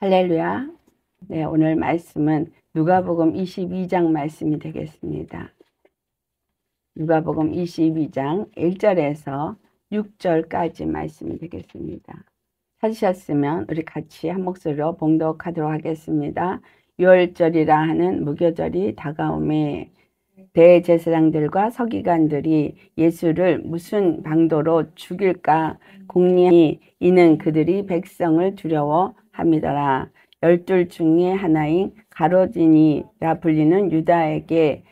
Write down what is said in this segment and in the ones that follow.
할렐루야. 네, 오늘 말씀은 누가복음 22장 말씀이 되겠습니다. 누가복음 22장 1절에서 6절까지 말씀이 되겠습니다. 찾으셨으면 우리 같이 한 목소리로 봉독하도록 하겠습니다. 유월절이라 하는 무교절이 다가오매 대제사장들과 서기관들이 예수를 무슨 방도로 죽일까 궁리하니 이는 그들이 백성을 두려워함이더라. 12 중에 하나인 가룟진이라 불리는 유다에게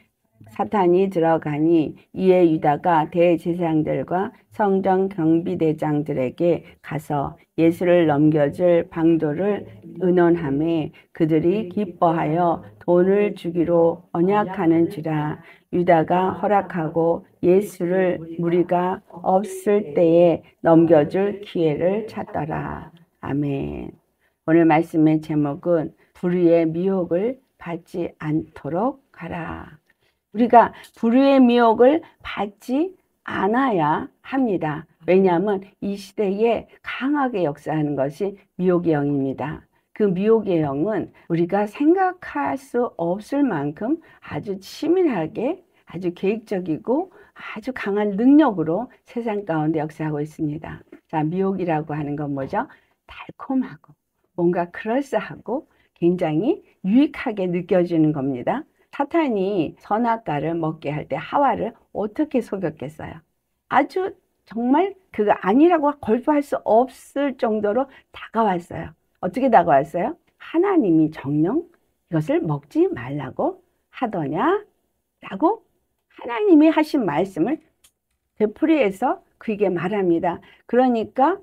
사탄이 들어가니 이에 유다가 대제사장들과 성전 경비대장들에게 가서 예수를 넘겨줄 방도를 의논하매 그들이 기뻐하여 돈을 주기로 언약하는지라. 유다가 허락하고 예수를 무리가 없을 때에 넘겨줄 기회를 찾더라. 아멘. 오늘 말씀의 제목은 불의의 미혹을 받지 않도록 하라. 우리가 불의의 미혹을 받지 않아야 합니다. 왜냐하면 이 시대에 강하게 역사하는 것이 미혹의 영입니다. 그 미혹의 영은 우리가 생각할 수 없을 만큼 아주 치밀하게, 아주 계획적이고 아주 강한 능력으로 세상 가운데 역사하고 있습니다. 자, 미혹이라고 하는 건 뭐죠? 달콤하고 뭔가 그럴싸하고 굉장히 유익하게 느껴지는 겁니다. 사탄이 선악과를 먹게 할 때 하와를 어떻게 속였겠어요? 아주 정말 그거 아니라고 거부할 수 없을 정도로 다가왔어요. 어떻게 다가왔어요? 하나님이 정녕 이것을 먹지 말라고 하더냐? 라고 하나님이 하신 말씀을 되풀이해서 그에게 말합니다. 그러니까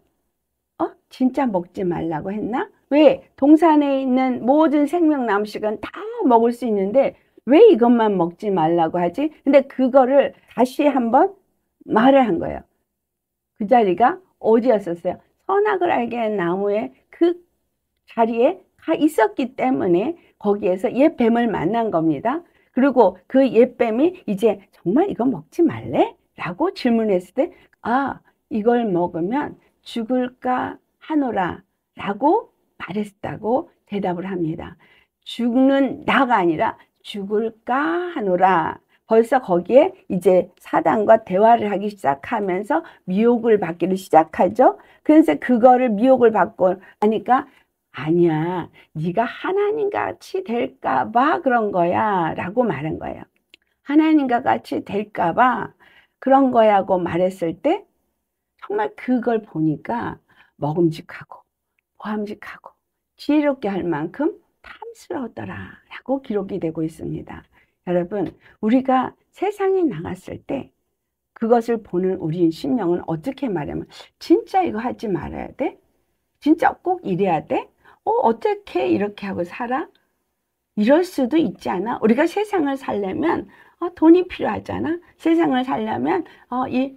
진짜 먹지 말라고 했나? 왜? 동산에 있는 모든 생명나무 씨는 다 먹을 수 있는데 왜 이것만 먹지 말라고 하지? 근데 그거를 다시 한번 말을 한 거예요. 그 자리가 어디였었어요? 선악을 알게 한 나무의 그 자리에 가 있었기 때문에 거기에서 옛 뱀을 만난 겁니다. 그리고 그 옛 뱀이 이제 정말 이거 먹지 말래? 라고 질문했을 때 이걸 먹으면 죽을까 하노라 라고 말했다고 대답을 합니다. 죽는 나가 아니라 죽을까 하노라. 벌써 거기에 이제 사단과 대화를 하기 시작하면서 미혹을 받기를 시작하죠. 그래서 그거를 미혹을 받고 하니까 아니야, 네가 하나님과 같이 될까 봐 그런 거야 라고 말한 거예요. 하나님과 같이 될까 봐 그런 거야고 말했을 때 정말 그걸 보니까 먹음직하고 보함직하고 지혜롭게 할 만큼 탐스러웠더라 라고 기록이 되고 있습니다. 여러분, 우리가 세상에 나갔을 때 그것을 보는 우리 심령은 어떻게 말하면 진짜 이거 하지 말아야 돼? 진짜 꼭 이래야 돼? 어떻게 이렇게 하고 살아? 이럴 수도 있지 않아? 우리가 세상을 살려면 돈이 필요하잖아. 세상을 살려면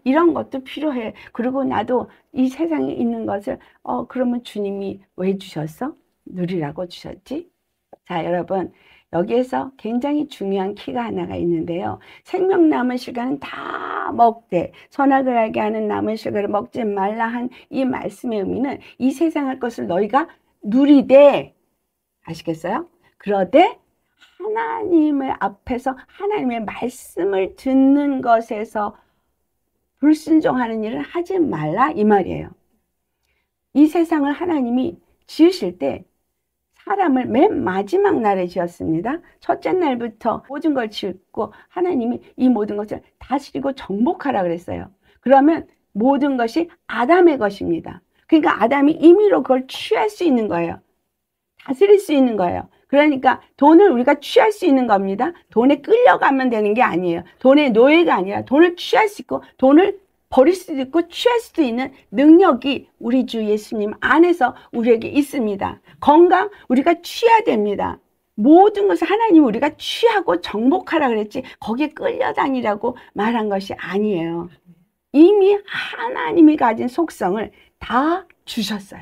이런 것도 필요해. 그리고 나도 이 세상에 있는 것을 그러면 주님이 왜 주셨어? 누리라고 주셨지? 자, 여러분, 여기에서 굉장히 중요한 키가 하나가 있는데요. 생명 남은 시간은 다 먹되 선악을 알게 하는 남은 시간을 먹지 말라 한 이 말씀의 의미는 이 세상의 것을 너희가 누리되, 아시겠어요? 그러되 하나님의 앞에서 하나님의 말씀을 듣는 것에서 불순종하는 일을 하지 말라 이 말이에요. 이 세상을 하나님이 지으실 때 사람을 맨 마지막 날에 지었습니다. 첫째 날부터 모든 걸 지었고 하나님이 이 모든 것을 다스리고 정복하라 그랬어요. 그러면 모든 것이 아담의 것입니다. 그러니까 아담이 임의로 그걸 취할 수 있는 거예요. 다스릴 수 있는 거예요. 그러니까 돈을 우리가 취할 수 있는 겁니다. 돈에 끌려가면 되는 게 아니에요. 돈의 노예가 아니라 돈을 취할 수 있고 돈을 버릴 수도 있고 취할 수도 있는 능력이 우리 주 예수님 안에서 우리에게 있습니다. 건강 우리가 취해야 됩니다. 모든 것을 하나님 우리가 취하고 정복하라 그랬지 거기에 끌려다니라고 말한 것이 아니에요. 이미 하나님이 가진 속성을 다 주셨어요.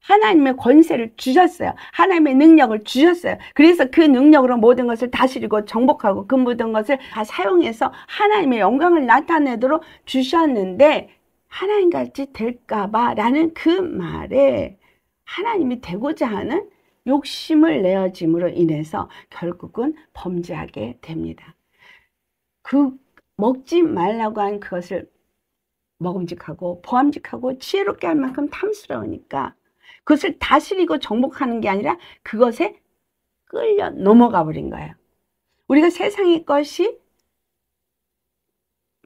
하나님의 권세를 주셨어요. 하나님의 능력을 주셨어요. 그래서 그 능력으로 모든 것을 다스리고 정복하고 그 모든 것을 다 사용해서 하나님의 영광을 나타내도록 주셨는데 하나님같이 될까봐 라는 그 말에 하나님이 되고자 하는 욕심을 내어짐으로 인해서 결국은 범죄하게 됩니다. 그 먹지 말라고 한 그것을 먹음직하고 보암직하고 지혜롭게 할 만큼 탐스러우니까 그것을 다스리고 정복하는 게 아니라 그것에 끌려 넘어가 버린 거예요. 우리가 세상의 것이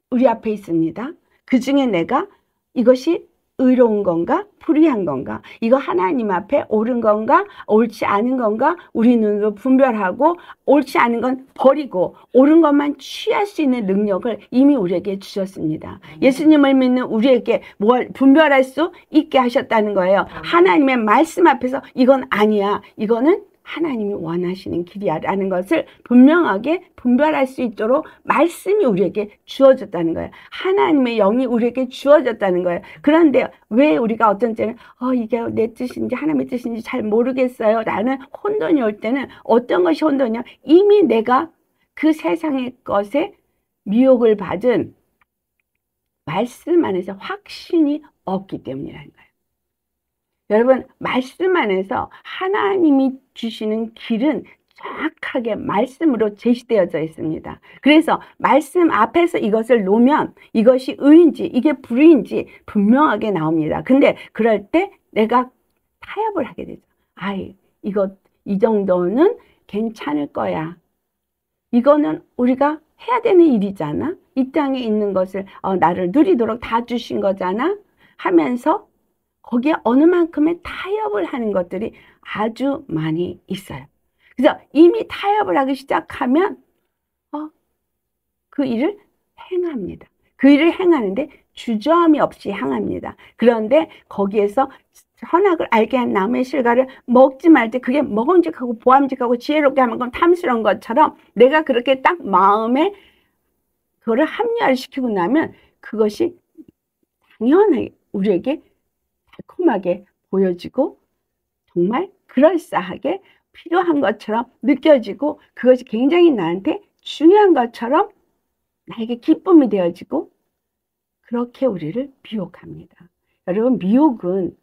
우리 앞에 있습니다. 그 중에 내가 이것이 의로운 건가 불의한 건가, 이거 하나님 앞에 옳은 건가 옳지 않은 건가 우리 눈으로 분별하고 옳지 않은 건 버리고 옳은 것만 취할 수 있는 능력을 이미 우리에게 주셨습니다. 예수님을 믿는 우리에게 뭘 분별할 수 있게 하셨다는 거예요. 하나님의 말씀 앞에서 이건 아니야, 이거는 하나님이 원하시는 길이야 라는 것을 분명하게 분별할 수 있도록 말씀이 우리에게 주어졌다는 거예요. 하나님의 영이 우리에게 주어졌다는 거예요. 그런데 왜 우리가 어떤 때는 이게 내 뜻인지 하나님의 뜻인지 잘 모르겠어요 라는 혼돈이 올 때는 어떤 것이 혼돈이냐, 이미 내가 그 세상의 것에 미혹을 받은 말씀 안에서 확신이 없기 때문이라는 거예요. 여러분, 말씀 안에서 하나님이 주시는 길은 정확하게 말씀으로 제시되어져 있습니다. 그래서 말씀 앞에서 이것을 놓으면 이것이 의인지 이게 불의인지 분명하게 나옵니다. 근데 그럴 때 내가 타협을 하게 되죠. 이 정도는 괜찮을 거야. 이거는 우리가 해야 되는 일이잖아. 이 땅에 있는 것을 나를 누리도록 다 주신 거잖아 하면서 거기에 어느 만큼의 타협을 하는 것들이 아주 많이 있어요. 그래서 이미 타협을 하기 시작하면 그 일을 행합니다. 그 일을 행하는데 주저함이 없이 행합니다. 그런데 거기에서 선악을 알게 한 나무의 실과를 먹지 말 때 그게 먹음직하고 보암직하고 지혜롭게 하는 건 탐스러운 것처럼 내가 그렇게 딱 마음에 그거를 합리화를 시키고 나면 그것이 당연하게 우리에게 달콤하게 보여지고 정말 그럴싸하게 필요한 것처럼 느껴지고 그것이 굉장히 나한테 중요한 것처럼 나에게 기쁨이 되어지고 그렇게 우리를 미혹합니다. 여러분, 미혹은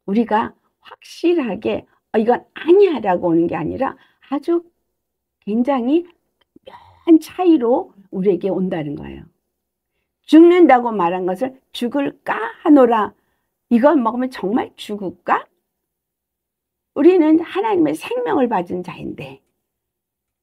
우리가 확실하게 이건 아니야 라고 오는 게 아니라 아주 굉장히 묘한 차이로 우리에게 온다는 거예요. 죽는다고 말한 것을 죽을까 하노라. 이걸 먹으면 정말 죽을까? 우리는 하나님의 생명을 받은 자인데,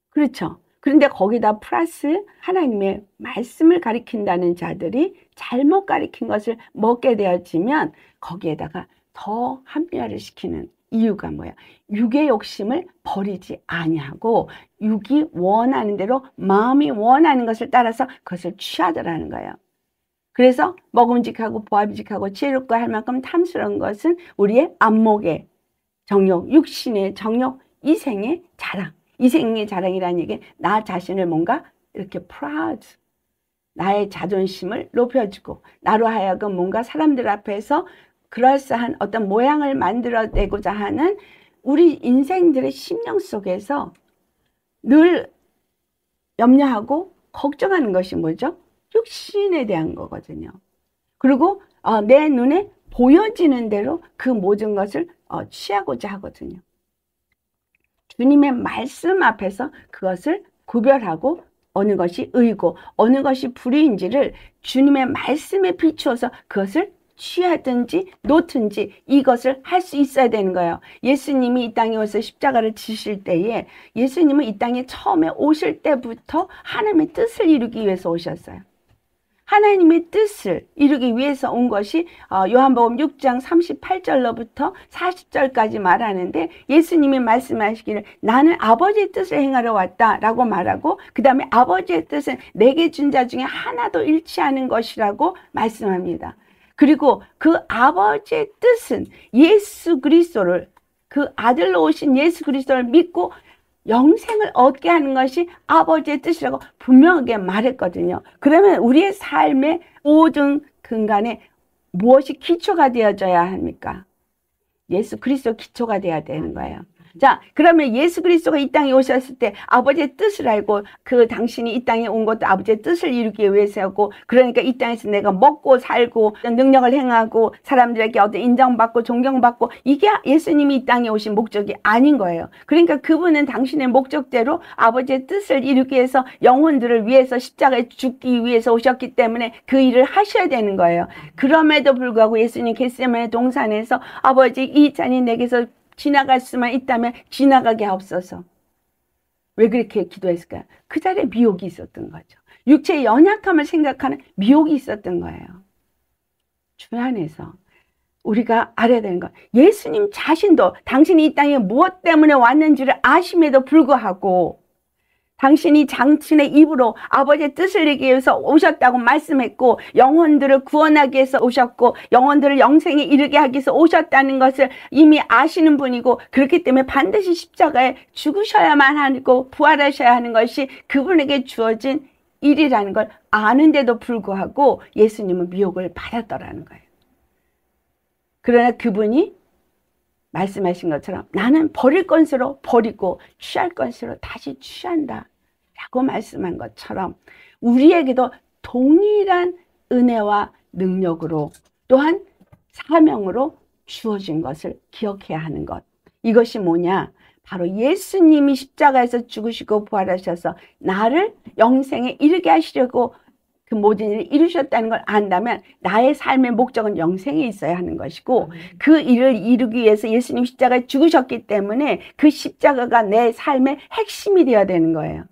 그렇죠? 그런데 거기다 플러스 하나님의 말씀을 가리킨다는 자들이 잘못 가리킨 것을 먹게 되어지면 거기에다가 더 합리화를 시키는 이유가 뭐야? 육의 욕심을 버리지 아니하고 육이 원하는 대로 마음이 원하는 것을 따라서 그것을 취하더라는 거예요. 그래서 먹음직하고 보암직하고 지혜롭고 할 만큼 탐스러운 것은 우리의 안목의 정욕, 육신의 정욕, 이생의 자랑. 이생의 자랑이라는 얘기는 나 자신을 뭔가 이렇게 proud, 나의 자존심을 높여주고 나로 하여금 뭔가 사람들 앞에서 그럴싸한 어떤 모양을 만들어내고자 하는 우리 인생들의 심령 속에서 늘 염려하고 걱정하는 것이 뭐죠? 육신에 대한 거거든요. 그리고 내 눈에 보여지는 대로 그 모든 것을 취하고자 하거든요. 주님의 말씀 앞에서 그것을 구별하고 어느 것이 의고 어느 것이 불의인지를 주님의 말씀에 비추어서 그것을 취하든지 놓든지 이것을 할 수 있어야 되는 거예요. 예수님이 이 땅에 오셔서 십자가를 지실 때에 예수님은 이 땅에 처음에 오실 때부터 하나님의 뜻을 이루기 위해서 오셨어요. 하나님의 뜻을 이루기 위해서 온 것이 요한복음 6장 38절로부터 40절까지 말하는데 예수님이 말씀하시기를 나는 아버지의 뜻을 행하러 왔다라고 말하고 그 다음에 아버지의 뜻은 내게 준 자 중에 하나도 잃지 않은 것이라고 말씀합니다. 그리고 그 아버지의 뜻은 예수 그리스도를, 그 아들로 오신 예수 그리스도를 믿고 영생을 얻게 하는 것이 아버지의 뜻이라고 분명하게 말했거든요. 그러면 우리의 삶의 모든 근간에 무엇이 기초가 되어져야 합니까? 예수 그리스도 기초가 되어야 되는 거예요. 자, 그러면 예수 그리스도가 이 땅에 오셨을 때 아버지의 뜻을 알고 그 당신이 이 땅에 온 것도 아버지의 뜻을 이루기 위해서였고, 그러니까 이 땅에서 내가 먹고 살고 능력을 행하고 사람들에게 어떤 인정받고 존경받고, 이게 예수님이 이 땅에 오신 목적이 아닌 거예요. 그러니까 그분은 당신의 목적대로 아버지의 뜻을 이루기 위해서 영혼들을 위해서 십자가에 죽기 위해서 오셨기 때문에 그 일을 하셔야 되는 거예요. 그럼에도 불구하고 예수님 겟세마네 동산에서 아버지, 이 잔이 내게서 지나갈 수만 있다면 지나가게 하옵소서. 왜 그렇게 기도했을까요? 그 자리에 미혹이 있었던 거죠. 육체의 연약함을 생각하는 미혹이 있었던 거예요. 주 안에서 우리가 알아야 되는 거, 예수님 자신도 당신이 이 땅에 무엇 때문에 왔는지를 아심에도 불구하고 당신이 당신의 입으로 아버지의 뜻을 이루기 위해서 오셨다고 말씀했고, 영혼들을 구원하기 위해서 오셨고 영혼들을 영생에 이르게 하기 위해서 오셨다는 것을 이미 아시는 분이고, 그렇기 때문에 반드시 십자가에 죽으셔야만 하고 부활하셔야 하는 것이 그분에게 주어진 일이라는 걸 아는데도 불구하고 예수님은 미혹을 받았더라는 거예요. 그러나 그분이 말씀하신 것처럼 나는 버릴 것으로 버리고 취할 것으로 다시 취한다 라고 말씀한 것처럼, 우리에게도 동일한 은혜와 능력으로 또한 사명으로 주어진 것을 기억해야 하는 것. 이것이 뭐냐? 바로 예수님이 십자가에서 죽으시고 부활하셔서 나를 영생에 이르게 하시려고 그 모든 일을 이루셨다는 걸 안다면 나의 삶의 목적은 영생에 있어야 하는 것이고, 그 일을 이루기 위해서 예수님 십자가에 죽으셨기 때문에 그 십자가가 내 삶의 핵심이 되어야 되는 거예요.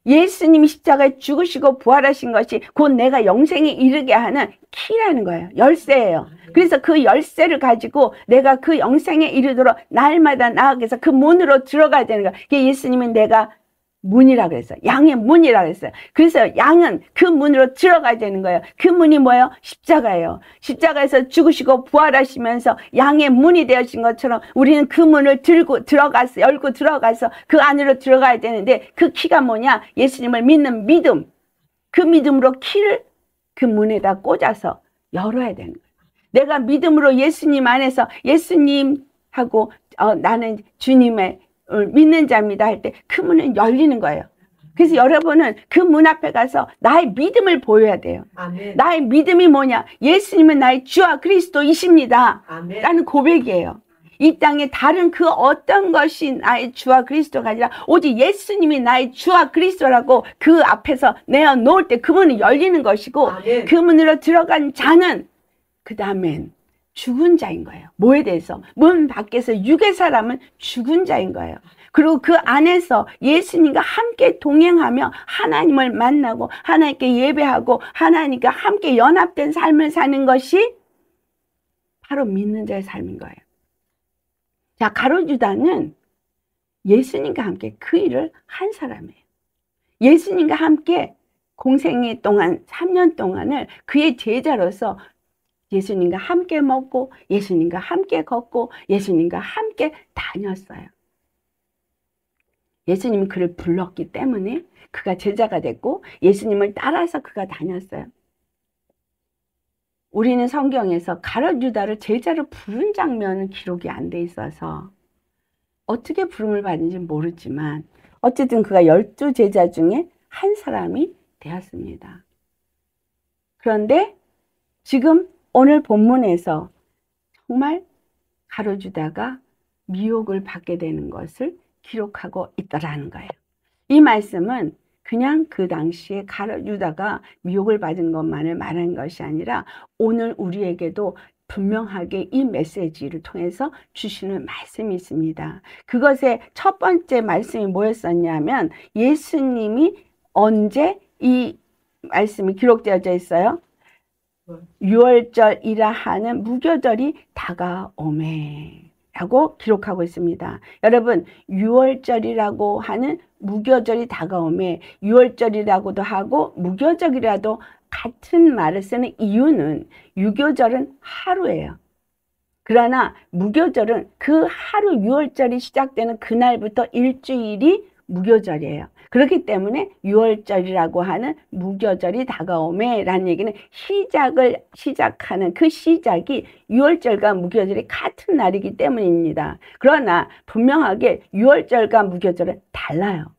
예수님이 십자가에 죽으시고 부활하신 것이 곧 내가 영생에 이르게 하는 키라는 거예요. 열쇠예요. 그래서 그 열쇠를 가지고 내가 그 영생에 이르도록 날마다 나아가서 그 문으로 들어가야 되는 거예요. 그게 예수님은 내가 문이라고 그랬어요. 양의 문이라고 그랬어요. 그래서 양은 그 문으로 들어가야 되는 거예요. 그 문이 뭐예요? 십자가예요. 십자가에서 죽으시고 부활하시면서 양의 문이 되어진 것처럼 우리는 그 문을 열고 들어가서 그 안으로 들어가야 되는데, 그 키가 뭐냐? 예수님을 믿는 믿음. 그 믿음으로 키를 그 문에다 꽂아서 열어야 되는 거예요. 내가 믿음으로 예수님 안에서 예수님하고 나는 주님의 믿는 자입니다 할 때 그 문은 열리는 거예요. 그래서 여러분은 그 문 앞에 가서 나의 믿음을 보여야 돼요. 아멘. 나의 믿음이 뭐냐? 예수님은 나의 주와 그리스도이십니다. 아멘. 라는 고백이에요. 이 땅에 다른 그 어떤 것이 나의 주와 그리스도가 아니라 오직 예수님이 나의 주와 그리스도라고 그 앞에서 내어놓을 때 그 문이 열리는 것이고, 아멘. 그 문으로 들어간 자는 그 다음엔 죽은 자인 거예요. 뭐에 대해서? 문 밖에서 육의 사람은 죽은 자인 거예요. 그리고 그 안에서 예수님과 함께 동행하며 하나님을 만나고 하나님께 예배하고 하나님과 함께 연합된 삶을 사는 것이 바로 믿는 자의 삶인 거예요. 자, 가룟 유다는 예수님과 함께 그 일을 한 사람이에요. 예수님과 함께 공생애 동안 3년 동안을 그의 제자로서 예수님과 함께 먹고 예수님과 함께 걷고 예수님과 함께 다녔어요. 예수님은 그를 불렀기 때문에 그가 제자가 됐고 예수님을 따라서 그가 다녔어요. 우리는 성경에서 가룟 유다를 제자로 부른 장면은 기록이 안 돼 있어서 어떻게 부름을 받은지 모르지만 어쨌든 그가 12제자 중에 한 사람이 되었습니다. 그런데 지금 오늘 본문에서 정말 가룟 유다가 미혹을 받게 되는 것을 기록하고 있더라는 거예요. 이 말씀은 그냥 그 당시에 가룟 유다가 미혹을 받은 것만을 말하는 것이 아니라 오늘 우리에게도 분명하게 이 메시지를 통해서 주시는 말씀이 있습니다. 그것의 첫 번째 말씀이 뭐였었냐면 예수님이 언제 이 말씀이 기록되어져 있어요? 6월절이라 하는 무교절이 다가오매 라고 기록하고 있습니다. 여러분, 6월절이라고 하는 무교절이 다가오매, 6월절이라고도 하고 무교절이라도 같은 말을 쓰는 이유는 유교절은 하루예요. 그러나 무교절은 그 하루 6월절이 시작되는 그날부터 일주일이 무교절이에요. 그렇기 때문에 유월절이라고 하는 무교절이 다가오매 라는 얘기는 시작하는 그 시작이 유월절과 무교절이 같은 날이기 때문입니다. 그러나 분명하게 유월절과 무교절은 달라요.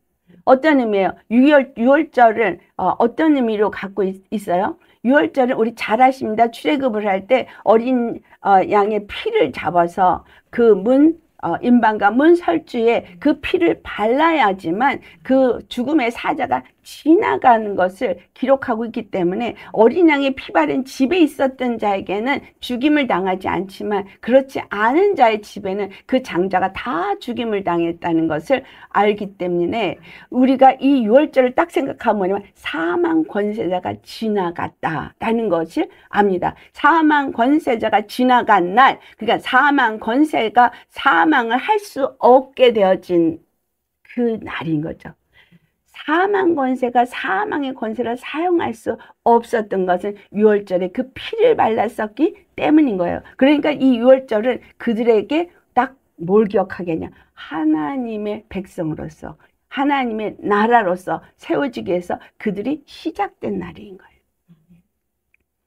어떤 의미예요? 유월절을 어떤 의미로 갖고 있어요? 유월절은 우리 잘 아십니다. 출애굽을 할 때 어린 양의 피를 잡아서 그 임방과 문 설주에 그 피를 발라야지만 그 죽음의 사자가 지나가는 것을 기록하고 있기 때문에 어린 양의 피 바른 집에 있었던 자에게는 죽임을 당하지 않지만 그렇지 않은 자의 집에는 그 장자가 다 죽임을 당했다는 것을 알기 때문에 우리가 이 유월절을 딱 생각하면 뭐냐면 사망 권세자가 지나갔다라는 것을 압니다. 사망 권세자가 지나간 날, 그러니까 사망 권세가 사망을 할 수 없게 되어진 그 날인 거죠. 사망 권세가 사망의 권세를 사용할 수 없었던 것은 유월절에 그 피를 발랐었기 때문인 거예요. 그러니까 이 유월절은 그들에게 딱 뭘 기억하겠냐? 하나님의 백성으로서, 하나님의 나라로서 세워지기 위해서 그들이 시작된 날인 거예요.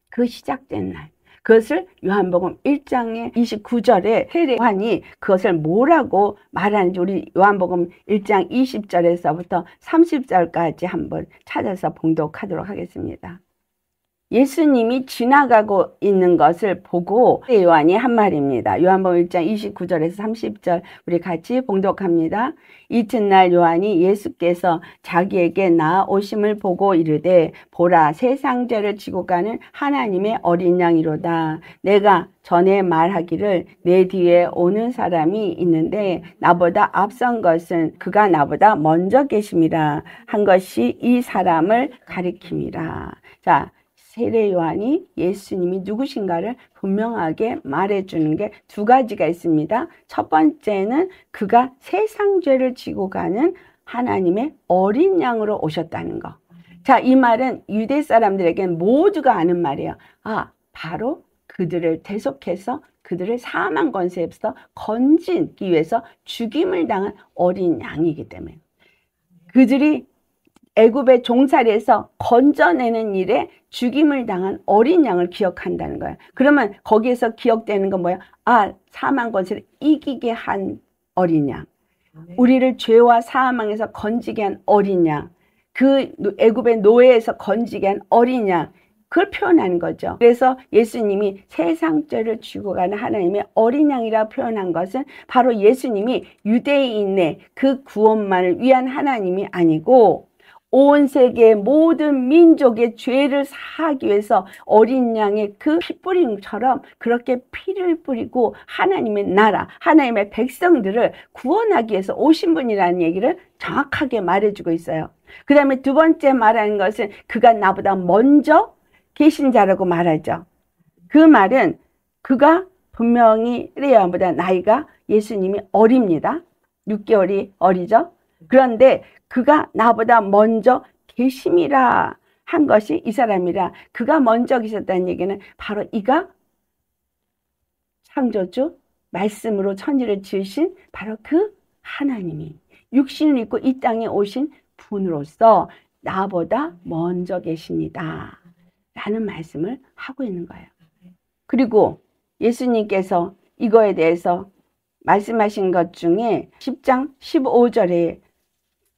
그 시작된 날. 그것을 요한복음 1장의 29절에 세례 요한이 그것을 뭐라고 말하는지 우리 요한복음 1장 20절에서부터 30절까지 한번 찾아서 봉독하도록 하겠습니다. 예수님이 지나가고 있는 것을 보고 세례 요한이 한 말입니다. 요한복음 1장 29절에서 30절 우리 같이 봉독합니다. 이튿날 요한이 예수께서 자기에게 나아오심을 보고 이르되 보라 세상 죄를 지고 가는 하나님의 어린 양이로다. 내가 전에 말하기를 내 뒤에 오는 사람이 있는데 나보다 앞선 것은 그가 나보다 먼저 계심이라 한 것이 이 사람을 가리킴이라. 자, 세례 요한이 예수님이 누구신가를 분명하게 말해주는 게 두 가지가 있습니다. 첫 번째는 그가 세상 죄를 지고 가는 하나님의 어린 양으로 오셨다는 거. 자, 이 말은 유대 사람들에게는 모두가 아는 말이에요. 아, 바로 그들을 대속해서 그들을 사망 권세에서 건지기 위해서 죽임을 당한 어린 양이기 때문에 그들이 애굽의 종살이에서 건져내는 일에 죽임을 당한 어린 양을 기억한다는 거예요. 그러면 거기에서 기억되는 건 뭐야? 아, 사망 권세를 이기게 한 어린 양. 우리를 죄와 사망에서 건지게 한 어린 양. 그 애굽의 노예에서 건지게 한 어린 양. 그걸 표현하는 거죠. 그래서 예수님이 세상 죄를 지고 가는 하나님의 어린 양이라 표현한 것은 바로 예수님이 유대인의 그 구원만을 위한 하나님이 아니고 온 세계의 모든 민족의 죄를 사하기 위해서 어린 양의 그 피뿌림처럼 그렇게 피를 뿌리고 하나님의 나라, 하나님의 백성들을 구원하기 위해서 오신 분이라는 얘기를 정확하게 말해주고 있어요. 그 다음에 두 번째 말하는 것은 그가 나보다 먼저 계신 자라고 말하죠. 그 말은 그가 분명히 레아보다 나이가 예수님이 어립니다. 6개월이 어리죠. 그런데 그가 나보다 먼저 계심이라 한 것이 이 사람이라. 그가 먼저 계셨다는 얘기는 바로 이가 창조주 말씀으로 천지를 지으신 바로 그 하나님이 육신을 입고 이 땅에 오신 분으로서 나보다 먼저 계십니다 라는 말씀을 하고 있는 거예요. 그리고 예수님께서 이거에 대해서 말씀하신 것 중에 10장 15절에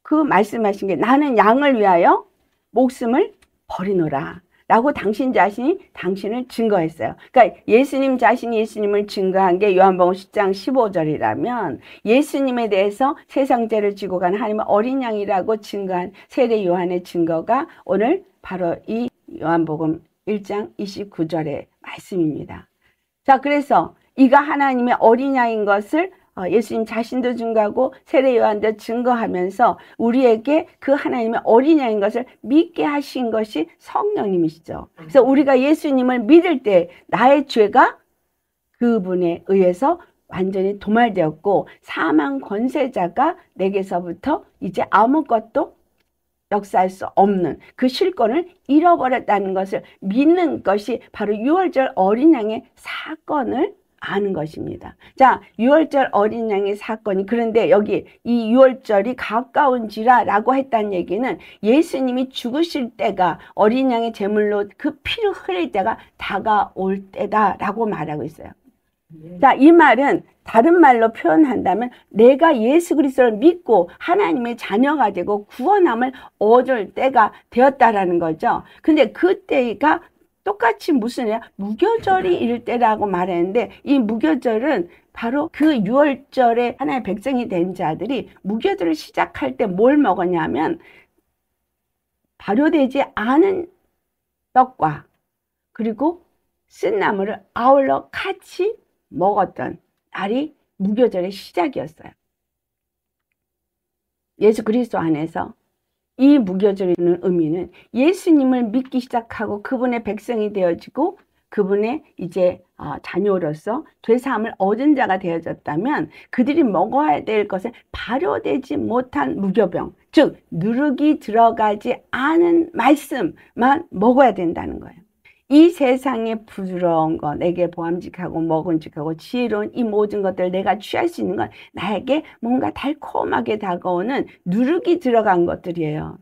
그 말씀하신 게 나는 양을 위하여 목숨을 버리노라 라고 당신 자신이 당신을 증거했어요. 그러니까 예수님 자신이 예수님을 증거한 게 요한복음 10장 15절이라면 예수님에 대해서 세상 죄를 지고 가는 하나님의 어린 양이라고 증거한 세례 요한의 증거가 오늘 바로 이 요한복음 1장 29절의 말씀입니다. 자, 그래서 이가 하나님의 어린 양인 것을 예수님 자신도 증거하고 세례 요한도 증거하면서 우리에게 그 하나님의 어린 양인 것을 믿게 하신 것이 성령님이시죠. 그래서 우리가 예수님을 믿을 때 나의 죄가 그분에 의해서 완전히 도말되었고 사망 권세자가 내게서부터 이제 아무것도 역사할 수 없는 그 실권을 잃어버렸다는 것을 믿는 것이 바로 유월절 어린 양의 사건을 아는 것입니다. 자, 유월절 어린 양의 사건이, 그런데 여기 이 유월절이 가까운지라 라고 했다는 얘기는 예수님이 죽으실 때가, 어린 양의 제물로 그 피를 흘릴 때가 다가올 때다 라고 말하고 있어요. 자, 이 말은 다른 말로 표현한다면 내가 예수 그리스도를 믿고 하나님의 자녀가 되고 구원함을 얻을 때가 되었다라는 거죠. 근데 그때가 똑같이 무슨 무교절이 이를 때라고 말했는데, 이 무교절은 바로 그 유월절에 하나의 백성이 된 자들이 무교절을 시작할 때 뭘 먹었냐면 발효되지 않은 떡과 그리고 쓴나물을 아울러 같이 먹었던 날이 무교절의 시작이었어요. 예수 그리스도 안에서 이 무교절의 의미는 예수님을 믿기 시작하고 그분의 백성이 되어지고 그분의 이제 자녀로서 죄사함을 얻은 자가 되어졌다면 그들이 먹어야 될 것은 발효되지 못한 무교병, 즉 누룩이 들어가지 않은 말씀만 먹어야 된다는 거예요. 이 세상의 부드러운 것, 내게 보암직하고 먹음직하고 지혜로운 이 모든 것들을 내가 취할 수 있는 건 나에게 뭔가 달콤하게 다가오는 누룩이 들어간 것들이에요.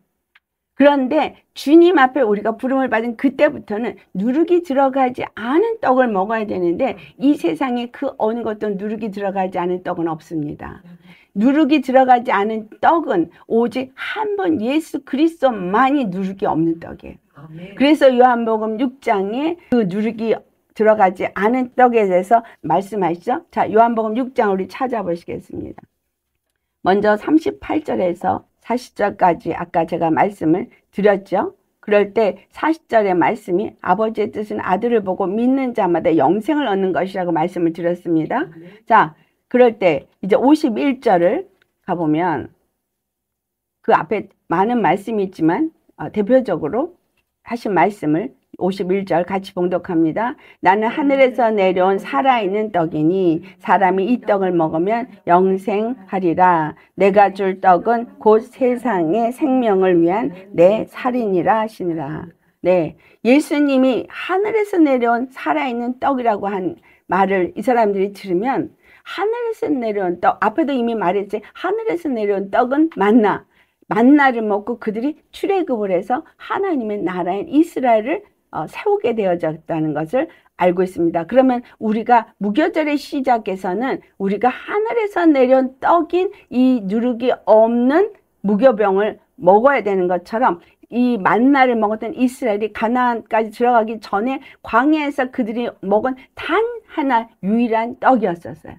그런데 주님 앞에 우리가 부름을 받은 그때부터는 누룩이 들어가지 않은 떡을 먹어야 되는데, 이 세상에 그 어느 것도 누룩이 들어가지 않은 떡은 없습니다. 누룩이 들어가지 않은 떡은 오직 한 번 예수 그리스도만이 누룩이 없는 떡이에요. 그래서 요한복음 6장에 그 누룩이 들어가지 않은 떡에 대해서 말씀하시죠. 자, 요한복음 6장 우리 찾아보시겠습니다. 먼저 38절에서 40절까지 아까 제가 말씀을 드렸죠. 그럴 때 40절의 말씀이 아버지의 뜻은 아들을 보고 믿는 자마다 영생을 얻는 것이라고 말씀을 드렸습니다. 자, 그럴 때 이제 51절을 가보면 그 앞에 많은 말씀이 있지만 대표적으로 하신 말씀을 51절 같이 봉독합니다. 나는 하늘에서 내려온 살아있는 떡이니 사람이 이 떡을 먹으면 영생하리라. 내가 줄 떡은 곧 세상의 생명을 위한 내 살이니라 하시니라. 네, 예수님이 하늘에서 내려온 살아있는 떡이라고 한 말을 이 사람들이 들으면, 하늘에서 내려온 떡, 앞에도 이미 말했지, 하늘에서 내려온 떡은 만나를 먹고 그들이 출애굽을 해서 하나님의 나라인 이스라엘을 세우게 되어졌다는 것을 알고 있습니다. 그러면 우리가 무교절의 시작에서는 우리가 하늘에서 내려온 떡인 이 누룩이 없는 무교병을 먹어야 되는 것처럼, 이 만나를 먹었던 이스라엘이 가나안까지 들어가기 전에 광야에서 그들이 먹은 단 하나 유일한 떡이었었어요.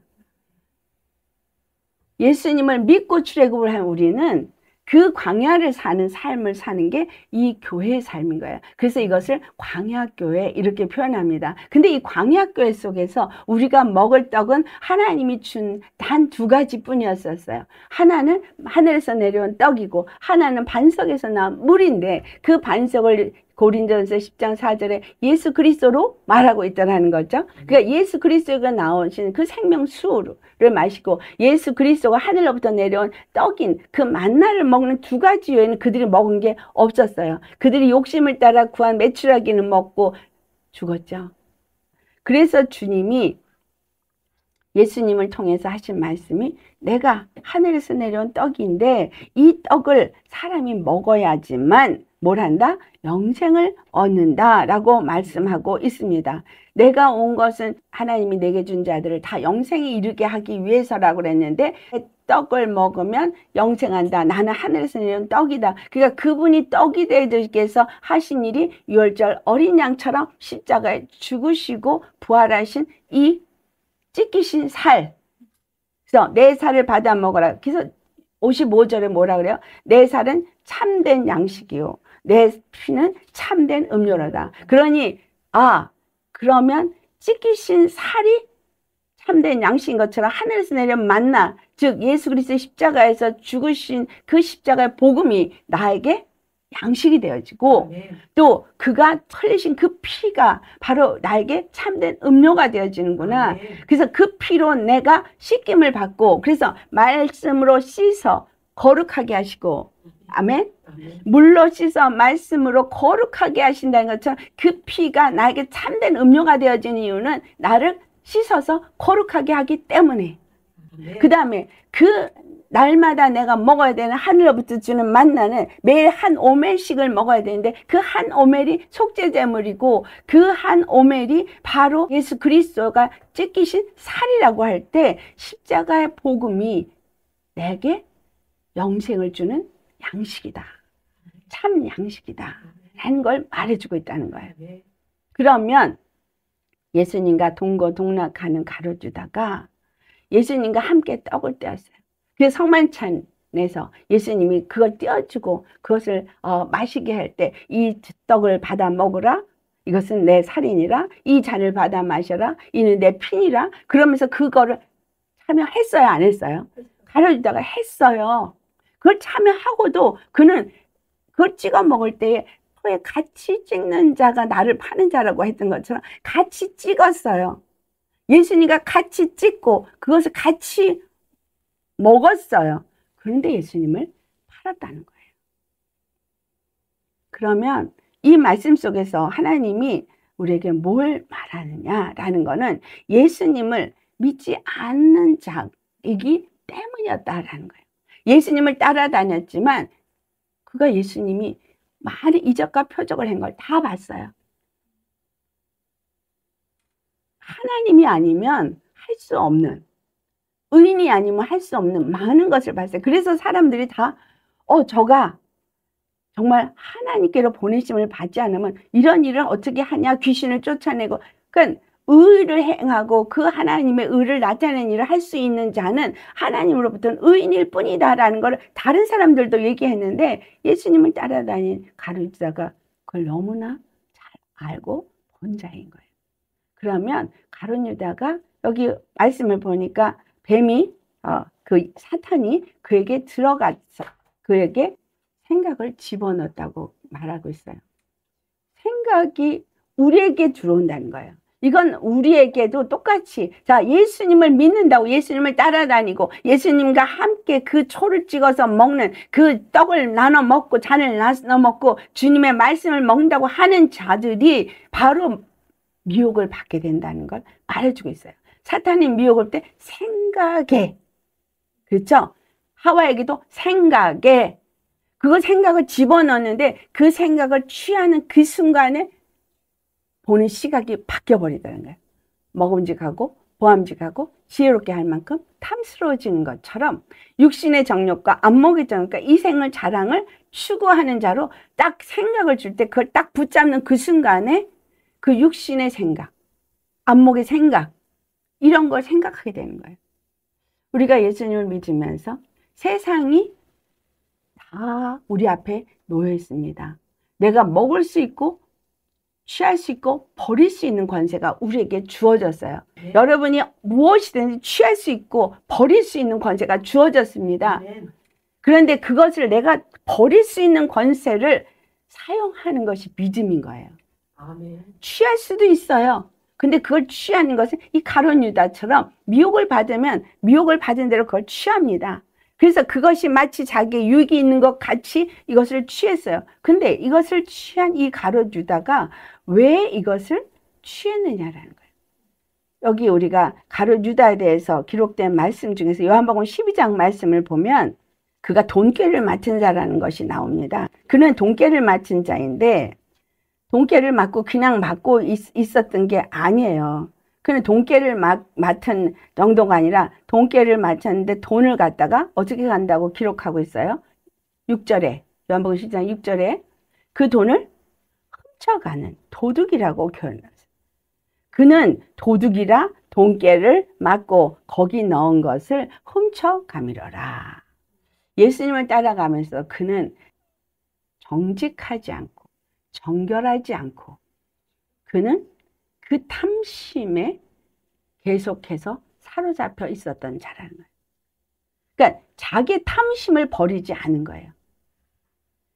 예수님을 믿고 출애굽을 한 우리는 그 광야를 사는 삶을 사는 게 이 교회의 삶인 거예요. 그래서 이것을 광야교회 이렇게 표현합니다. 근데 이 광야교회 속에서 우리가 먹을 떡은 하나님이 준 단 두 가지 뿐이었었어요. 하나는 하늘에서 내려온 떡이고 하나는 반석에서 나온 물인데, 그 반석을 고린도전서 10장 4절에 예수 그리스도로 말하고 있다는 거죠. 그러니까 예수 그리스도가 나오신 그 생명수를 마시고 예수 그리스도가 하늘로부터 내려온 떡인 그 만나를 먹는 두 가지 외에는 그들이 먹은 게 없었어요. 그들이 욕심을 따라 구한 메추라기는 먹고 죽었죠. 그래서 주님이 예수님을 통해서 하신 말씀이, 내가 하늘에서 내려온 떡인데 이 떡을 사람이 먹어야지만 뭘 한다? 영생을 얻는다 라고 말씀하고 있습니다. 내가 온 것은 하나님이 내게 준 자들을 다 영생에 이르게 하기 위해서라고 그랬는데, 떡을 먹으면 영생한다. 나는 하늘에서 내려온 떡이다. 그러니까 그분이 떡이 되기 위해서 하신 일이 유월절 어린 양처럼 십자가에 죽으시고 부활하신 이 찢기신 살. 그래서 내 살을 받아 먹어라. 그래서 55절에 뭐라 그래요? 내 살은 참된 양식이요, 내 피는 참된 음료로다. 그러니 그러면 찢기신 살이 참된 양식인 것처럼 하늘에서 내려온 만나, 즉 예수 그리스도의 십자가에서 죽으신 그 십자가의 복음이 나에게 양식이 되어지고, 또 그가 흘리신 그 피가 바로 나에게 참된 음료가 되어지는구나. 그래서 그 피로 내가 씻김을 받고, 그래서 말씀으로 씻어 거룩하게 하시고, 아멘. 물로 씻어 말씀으로 거룩하게 하신다는 것처럼 그 피가 나에게 참된 음료가 되어지는 이유는 나를 씻어서 거룩하게 하기 때문에. 그 다음에 그 날마다 내가 먹어야 되는 하늘로부터 주는 만나는 매일 한 오멜씩을 먹어야 되는데 그 한 오멜이 속죄제물이고 그 한 오멜이 바로 예수 그리스도가 찢기신 살이라고 할 때 십자가의 복음이 내게 영생을 주는 양식이다. 참 양식이다. 라는 걸 말해주고 있다는 거예요. 그러면 예수님과 동거동락하는 가룟유다가 예수님과 함께 떡을 떼었어요. 그 성만찬에서 예수님이 그걸 떼어주고 그것을 마시게 할 때 이 떡을 받아 먹으라. 이것은 내 살이니라. 이 잔을 받아 마셔라. 이는 내 피니라. 그러면서 그거를 참여했어요? 안 했어요? 가룟유다가 했어요. 그걸 참여하고도 그는 그걸 찍어 먹을 때에 토에 같이 찍는 자가 나를 파는 자라고 했던 것처럼 같이 찍었어요. 예수님과 같이 찍고 그것을 같이 먹었어요. 그런데 예수님을 팔았다는 거예요. 그러면 이 말씀 속에서 하나님이 우리에게 뭘 말하느냐라는 거는 예수님을 믿지 않는 자이기 때문이었다라는 거예요. 예수님을 따라다녔지만 그가 예수님이 많은 이적과 표적을 한 걸 다 봤어요. 하나님이 아니면 할 수 없는, 의인이 아니면 할 수 없는 많은 것을 봤어요. 그래서 사람들이 다 저가 정말 하나님께로 보내심을 받지 않으면 이런 일을 어떻게 하냐, 귀신을 쫓아내고. 그러니까 의를 행하고 그 하나님의 의를 나타내는 일을 할 수 있는 자는 하나님으로부터는 의인일 뿐이다라는 걸 다른 사람들도 얘기했는데 예수님을 따라다닌 가룟유다가 그걸 너무나 잘 알고 본 자인 거예요. 그러면 가룟유다가 여기 말씀을 보니까 뱀이 그 사탄이 그에게 들어가서 그에게 생각을 집어넣었다고 말하고 있어요. 생각이 우리에게 들어온다는 거예요. 이건 우리에게도 똑같이 예수님을 믿는다고 예수님을 따라다니고 예수님과 함께 그 초를 찍어서 먹는 그 떡을 나눠 먹고 잔을 나눠 먹고 주님의 말씀을 먹는다고 하는 자들이 바로 미혹을 받게 된다는 걸 말해주고 있어요. 사탄이 미혹을 때 생각에, 그렇죠? 하와에게도 생각에, 그거 생각을 집어넣는데 그 생각을 취하는 그 순간에 보는 시각이 바뀌어버리다는 거예요. 먹음직하고 보암직하고 지혜롭게 할 만큼 탐스러워지는 것처럼 육신의 정욕과 안목의 정욕과 이생의 자랑을 추구하는 자로 딱 생각을 줄 때 그걸 딱 붙잡는 그 순간에 그 육신의 생각, 안목의 생각, 이런 걸 생각하게 되는 거예요. 우리가 예수님을 믿으면서 세상이 다 우리 앞에 놓여 있습니다. 내가 먹을 수 있고 취할 수 있고 버릴 수 있는 권세가 우리에게 주어졌어요. 네. 여러분이 무엇이든지 취할 수 있고 버릴 수 있는 권세가 주어졌습니다. 네. 그런데 그것을 내가 버릴 수 있는 권세를 사용하는 것이 믿음인 거예요. 아멘. 취할 수도 있어요. 근데 그걸 취하는 것은 이 가룟유다처럼 미혹을 받으면 미혹을 받은 대로 그걸 취합니다. 그래서 그것이 마치 자기의 유익이 있는 것 같이 이것을 취했어요. 근데 이것을 취한 이 가룟유다가 왜 이것을 취했느냐라는 거예요. 여기 우리가 가룟유다에 대해서 기록된 말씀 중에서 요한복음 12장 말씀을 보면 그가 돈깨를 맡은 자라는 것이 나옵니다. 그는 돈깨를 맡은 자인데 돈깨를 맡고 그냥 맡고 있었던 게 아니에요. 그는 돈깨를 맡은 정도가 아니라 돈깨를 맡았는데 돈을 갖다가 어떻게 간다고 기록하고 있어요? 6절에 요한복음 12장 6절에 그 돈을 훔쳐가는 도둑이라고 표현했어요. 그는 도둑이라 돈깨를 맡고 거기 넣은 것을 훔쳐가미러라. 예수님을 따라가면서 그는 정직하지 않고 정결하지 않고 그는 그 탐심에 계속해서 사로잡혀 있었던 자라는 거예요. 그러니까 자기의 탐심을 버리지 않은 거예요.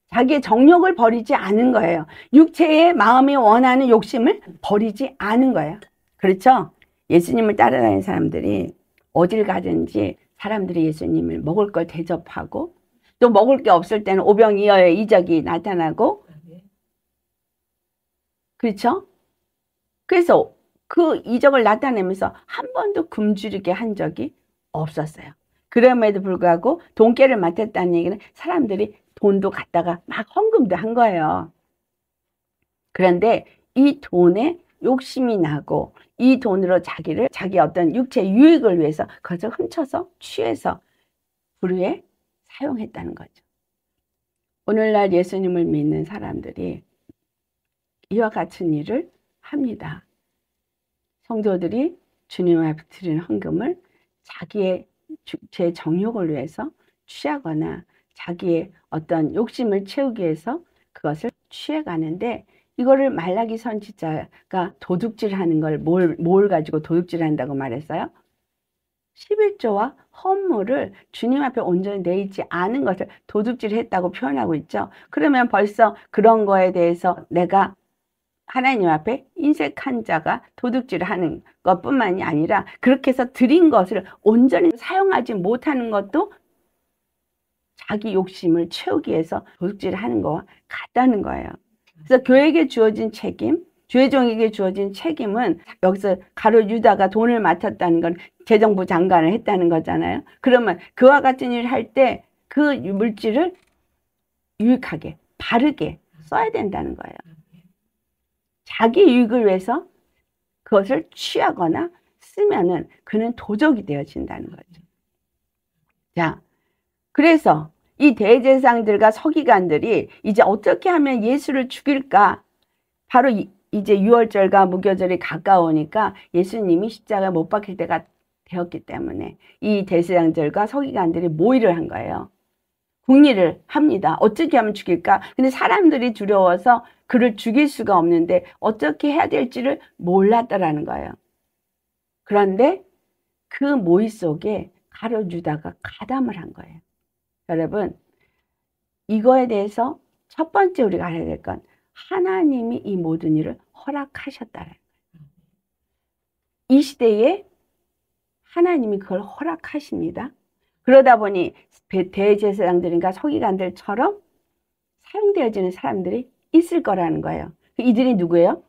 자기의 정욕을 버리지 않은 거예요. 육체의 마음이 원하는 욕심을 버리지 않은 거예요. 그렇죠? 예수님을 따라다니는 사람들이 어딜 가든지 사람들이 예수님을 먹을 걸 대접하고 또 먹을 게 없을 때는 오병이어의 이적이 나타나고 그렇죠? 그래서 그 이적을 나타내면서 한 번도 굶주리게 한 적이 없었어요. 그럼에도 불구하고 돈깨를 맡았다는 얘기는 사람들이 돈도 갖다가 막 헌금도 한 거예요. 그런데 이 돈에 욕심이 나고 이 돈으로 자기 어떤 육체 유익을 위해서 그것을 훔쳐서 취해서 불의에 사용했다는 거죠. 오늘날 예수님을 믿는 사람들이 이와 같은 일을 합니다. 성도들이 주님 앞에 드리는 헌금을 자기의 제 정욕을 위해서 취하거나 자기의 어떤 욕심을 채우기 위해서 그것을 취해가는데, 이거를 말라기 선지자가 도둑질하는 걸 뭘 가지고 도둑질한다고 말했어요? 11조와 헌물을 주님 앞에 온전히 내있지 않은 것을 도둑질했다고 표현하고 있죠. 그러면 벌써 그런 거에 대해서 내가 하나님 앞에 인색한 자가 도둑질하는 것뿐만이 아니라 그렇게 해서 드린 것을 온전히 사용하지 못하는 것도 자기 욕심을 채우기 위해서 도둑질하는 거와 같다는 거예요. 그래서 교회에게 주어진 책임, 주의종에게 주어진 책임은, 여기서 가룟 유다가 돈을 맡았다는 건 재정부 장관을 했다는 거잖아요. 그러면 그와 같은 일을 할 때 그 물질을 유익하게 바르게 써야 된다는 거예요. 자기 유익을 위해서 그것을 취하거나 쓰면은 그는 도적이 되어진다는 거죠. 자, 그래서 이 대제사장들과 서기관들이 이제 어떻게 하면 예수를 죽일까? 바로 이제 유월절과 무교절이 가까우니까 예수님이 십자가에 못 박힐 때가 되었기 때문에 이 대제사장들과 서기관들이 모의를 한 거예요. 궁리를 합니다. 어떻게 하면 죽일까? 근데 사람들이 두려워서 그를 죽일 수가 없는데 어떻게 해야 될지를 몰랐다라는 거예요. 그런데 그 모의 속에 가룟 유다가 가담을 한 거예요. 여러분, 이거에 대해서 첫 번째 우리가 알아야 될 건 하나님이 이 모든 일을 허락하셨다라는 거예요. 이 시대에 하나님이 그걸 허락하십니다. 그러다 보니 대제사장들인가 서기관들처럼 사용되어지는 사람들이 있을 거라는 거예요. 이들이 누구예요?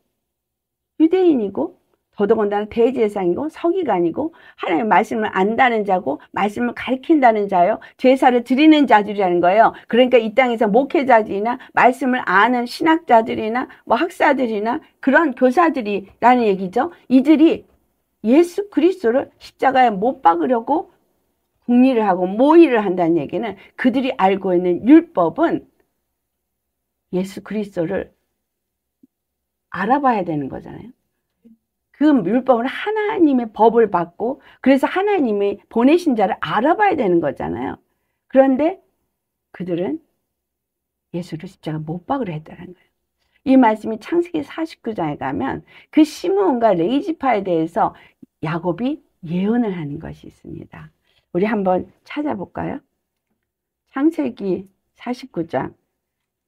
유대인이고 더더군다나 대제사장이고 서기관이고 하나님의 말씀을 안다는 자고 말씀을 가르친다는 자요, 제사를 드리는 자들이라는 거예요. 그러니까 이 땅에서 목회자들이나 말씀을 아는 신학자들이나 뭐 학사들이나 그런 교사들이라는 얘기죠. 이들이 예수 그리스도를 십자가에 못 박으려고 궁리를 하고 모의를 한다는 얘기는, 그들이 알고 있는 율법은 예수 그리스도를 알아봐야 되는 거잖아요. 그 율법은 하나님의 법을 받고 그래서 하나님이 보내신 자를 알아봐야 되는 거잖아요. 그런데 그들은 예수를 십자가 못 박으려 했다는 거예요. 이 말씀이 창세기 49장에 가면 그 시므온과 레위지파에 대해서 야곱이 예언을 하는 것이 있습니다. 우리 한번 찾아볼까요? 창세기 49장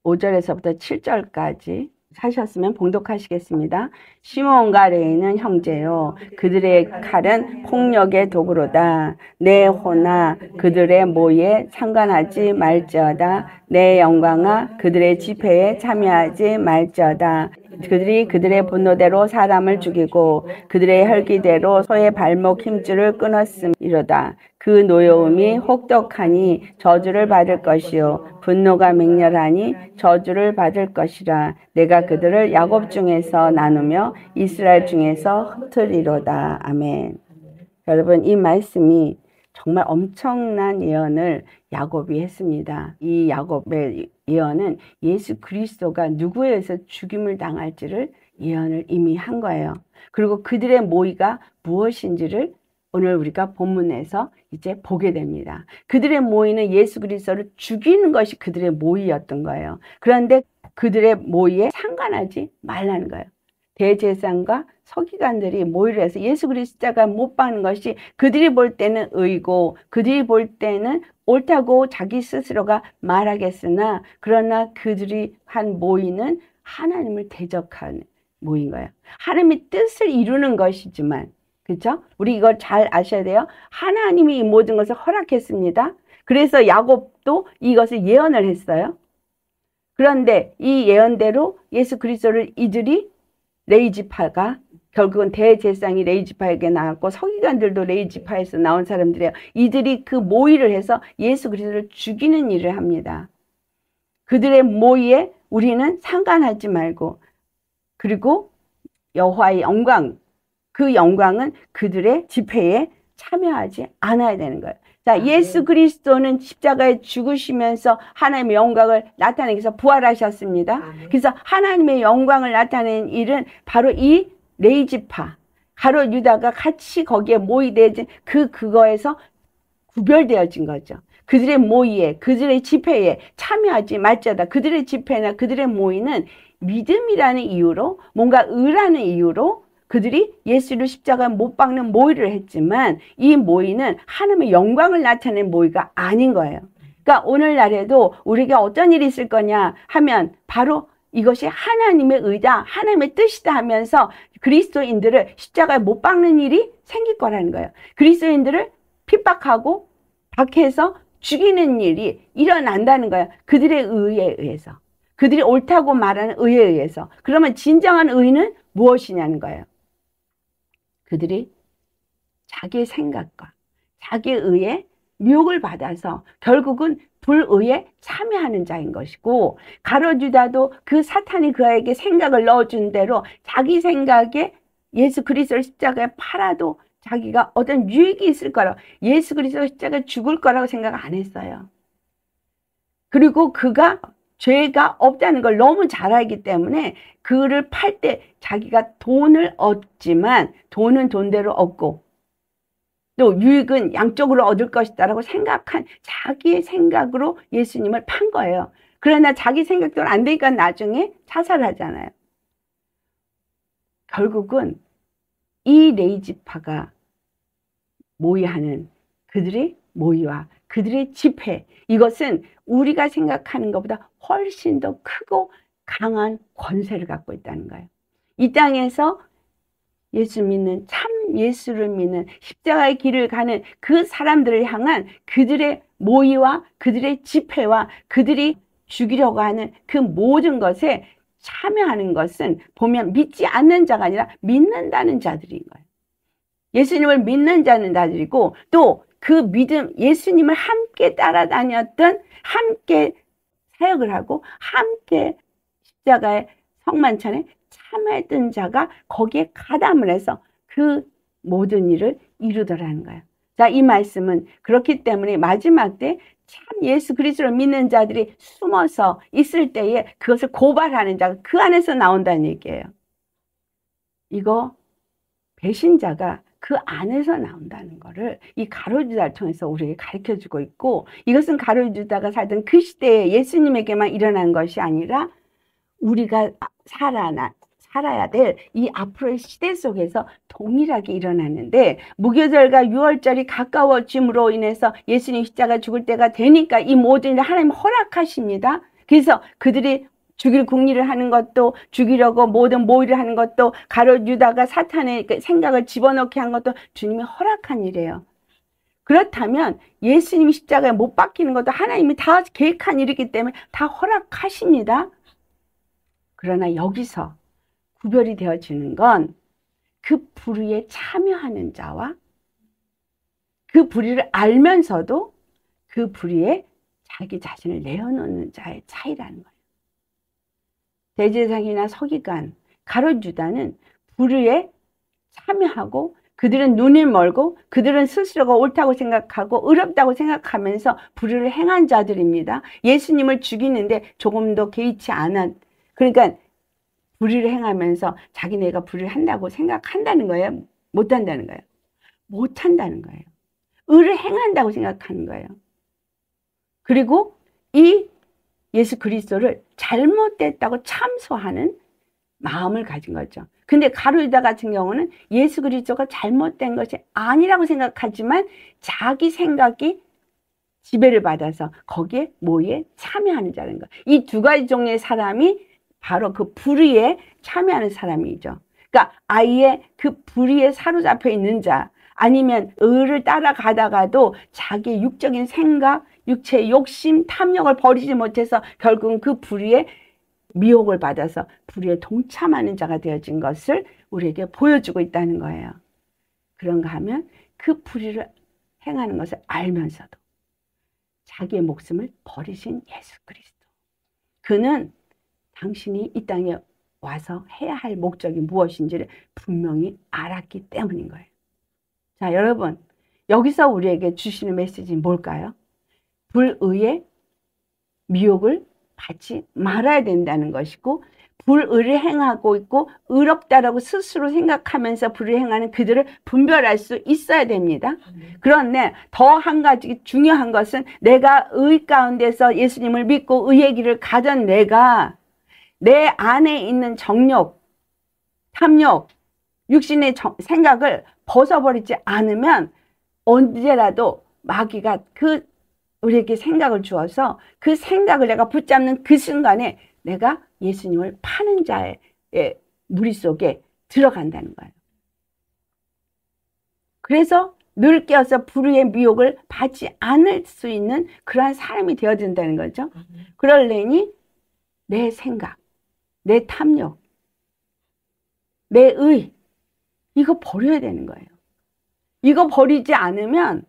5절에서부터 7절까지 사셨으면 봉독하시겠습니다. 시므온과 레위는 형제요, 그들의 칼은 폭력의 도구로다. 내 호나 그들의 모에 상관하지 말지어다. 내 영광아 그들의 집회에 참여하지 말지어다. 그들이 그들의 분노대로 사람을 죽이고 그들의 혈기대로 소의 발목 힘줄을 끊었음이로다. 그 노여움이 혹독하니 저주를 받을 것이요 분노가 맹렬하니 저주를 받을 것이라. 내가 그들을 야곱 중에서 나누며 이스라엘 중에서 흩으리로다. 아멘. 여러분, 이 말씀이 정말 엄청난 예언을 야곱이 했습니다. 이 야곱의 예언은 예수 그리스도가 누구에 의해서 죽임을 당할지를 예언을 이미 한 거예요. 그리고 그들의 모의가 무엇인지를 오늘 우리가 본문에서 이제 보게 됩니다. 그들의 모의는 예수 그리스도를 죽이는 것이 그들의 모의였던 거예요. 그런데 그들의 모의에 상관하지 말라는 거예요. 대제사장과 서기관들이 모의를 해서 예수 그리스도가 못 박는 것이 그들이 볼 때는 의고 그들이 볼 때는 옳다고 자기 스스로가 말하겠으나, 그러나 그들이 한 모의는 하나님을 대적하는 모의인 거예요. 하나님의 뜻을 이루는 것이지만, 그렇죠? 우리 이걸 잘 아셔야 돼요. 하나님이 이 모든 것을 허락했습니다. 그래서 야곱도 이것을 예언을 했어요. 그런데 이 예언대로 예수 그리스도를 이들이 레위지파가 결국은 대제사장이 레위지파에게 나왔고 서기관들도 레위지파에서 나온 사람들이에요. 이들이 그 모의를 해서 예수 그리스도를 죽이는 일을 합니다. 그들의 모의에 우리는 상관하지 말고, 그리고 여호와의 영광, 그 영광은 그들의 집회에 참여하지 않아야 되는 거예요. 자, 예수 그리스도는 십자가에 죽으시면서 하나님의 영광을 나타내기 위해서 부활하셨습니다. 그래서 하나님의 영광을 나타내는 일은 바로 이 레위지파, 가룟 유다가 같이 거기에 모이되어진 그거에서 구별되어진 거죠. 그들의 모의에, 그들의 집회에 참여하지 말자다. 그들의 집회나 그들의 모의는 믿음이라는 이유로, 뭔가 의라는 이유로 그들이 예수를 십자가에 못 박는 모의를 했지만, 이 모의는 하나님의 영광을 나타내는 모의가 아닌 거예요. 그러니까 오늘날에도 우리가 어떤 일이 있을 거냐 하면 바로 이것이 하나님의 의다, 하나님의 뜻이다 하면서 그리스도인들을 십자가에 못 박는 일이 생길 거라는 거예요. 그리스도인들을 핍박하고 박해서 죽이는 일이 일어난다는 거예요. 그들의 의에 의해서. 그들이 옳다고 말하는 의에 의해서. 그러면 진정한 의는 무엇이냐는 거예요. 그들이 자기의 생각과 자기의 의에 미혹을 받아서 결국은 불의에 참여하는 자인 것이고, 가룟 유다도 그 사탄이 그에게 생각을 넣어준 대로 자기 생각에 예수 그리스도를 십자가에 팔아도 자기가 어떤 유익이 있을 거라고, 예수 그리스도 십자가에 죽을 거라고 생각 안 했어요. 그리고 그가 죄가 없다는 걸 너무 잘 알기 때문에 그를 팔 때 자기가 돈을 얻지만 돈은 돈대로 얻고 또 유익은 양쪽으로 얻을 것이다라고 생각한 자기의 생각으로 예수님을 판 거예요. 그러나 자기 생각대로 안 되니까 나중에 자살하잖아요. 결국은 이 레위지파가 모의하는 그들의 모의와 그들의 집회, 이것은 우리가 생각하는 것보다 훨씬 더 크고 강한 권세를 갖고 있다는 거예요. 이 땅에서 예수 믿는, 참 예수를 믿는, 십자가의 길을 가는 그 사람들을 향한 그들의 모의와 그들의 집회와 그들이 죽이려고 하는 그 모든 것에 참여하는 것은 보면 믿지 않는 자가 아니라 믿는다는 자들인 거예요. 예수님을 믿는 자는 자들이고, 또 그 믿음, 예수님을 함께 따라다녔던, 함께 사역을 하고 함께 십자가의 성만찬에 참여했던 자가 거기에 가담을 해서 그 모든 일을 이루더라는 거예요. 자, 이 말씀은 그렇기 때문에 마지막 때 참 예수 그리스도를 믿는 자들이 숨어서 있을 때에 그것을 고발하는 자가 그 안에서 나온다는 얘기예요. 이거 배신자가 그 안에서 나온다는 거를 이 가룟 유다를 통해서 우리에게 가르쳐주고 있고, 이것은 가룟 유다가 살던 그 시대에 예수님에게만 일어난 것이 아니라 우리가 살아야 될 이 앞으로의 시대 속에서 동일하게 일어나는데, 무교절과 유월절이 가까워짐으로 인해서 예수님 십자가 죽을 때가 되니까 이 모든 일을 하나님 허락하십니다. 그래서 그들이 죽일 궁리를 하는 것도, 죽이려고 모든 모의를 하는 것도, 가룟 유다가 사탄의 생각을 집어넣게 한 것도 주님이 허락한 일이에요. 그렇다면 예수님이 십자가에 못 박히는 것도 하나님이 다 계획한 일이기 때문에 다 허락하십니다. 그러나 여기서 구별이 되어지는 건 그 불의에 참여하는 자와 그 불의를 알면서도 그 불의에 자기 자신을 내어놓는 자의 차이라는 거예요. 대제사장이나 서기관, 가룟 유다는 불의에 참여하고, 그들은 눈이 멀고 그들은 스스로가 옳다고 생각하고 의롭다고 생각하면서 불의를 행한 자들입니다. 예수님을 죽이는데 조금도 개의치 않았, 그러니까 불의를 행하면서 자기네가 불의를 한다고 생각한다는 거예요? 못한다는 거예요? 못한다는 거예요. 의를 행한다고 생각하는 거예요. 그리고 이 예수 그리스도를 잘못됐다고 참소하는 마음을 가진 거죠. 근데 가룟 유다 같은 경우는 예수 그리스도가 잘못된 것이 아니라고 생각하지만 자기 생각이 지배를 받아서 거기에 모의에 참여하는 자라는 거예요. 이 두 가지 종류의 사람이 바로 그 불의에 참여하는 사람이죠. 그러니까 아예 그 불의에 사로잡혀 있는 자, 아니면 의를 따라가다가도 자기의 육적인 생각, 육체의 욕심, 탐욕을 버리지 못해서 결국은 그 불의에 미혹을 받아서 불의에 동참하는 자가 되어진 것을 우리에게 보여주고 있다는 거예요. 그런가 하면 그 불의를 행하는 것을 알면서도 자기의 목숨을 버리신 예수 그리스도. 그는 당신이 이 땅에 와서 해야 할 목적이 무엇인지를 분명히 알았기 때문인 거예요. 자, 여러분, 여기서 우리에게 주시는 메시지는 뭘까요? 불의의 미혹을 받지 말아야 된다는 것이고, 불의를 행하고 있고 의롭다라고 스스로 생각하면서 불의를 행하는 그들을 분별할 수 있어야 됩니다. 그런데 더 한 가지 중요한 것은 내가 의 가운데서 예수님을 믿고 의의 길을 가던 내가 내 안에 있는 정욕, 탐욕, 육신의 생각을 벗어버리지 않으면 언제라도 마귀가 우리에게 생각을 주어서 그 생각을 내가 붙잡는 그 순간에 내가 예수님을 파는 자의 무리 속에 들어간다는 거예요. 그래서 늘 깨어서 불의의 미혹을 받지 않을 수 있는 그러한 사람이 되어야 된다는 거죠. 그러려니 내 생각, 내 탐욕, 내 의, 이거 버려야 되는 거예요. 이거 버리지 않으면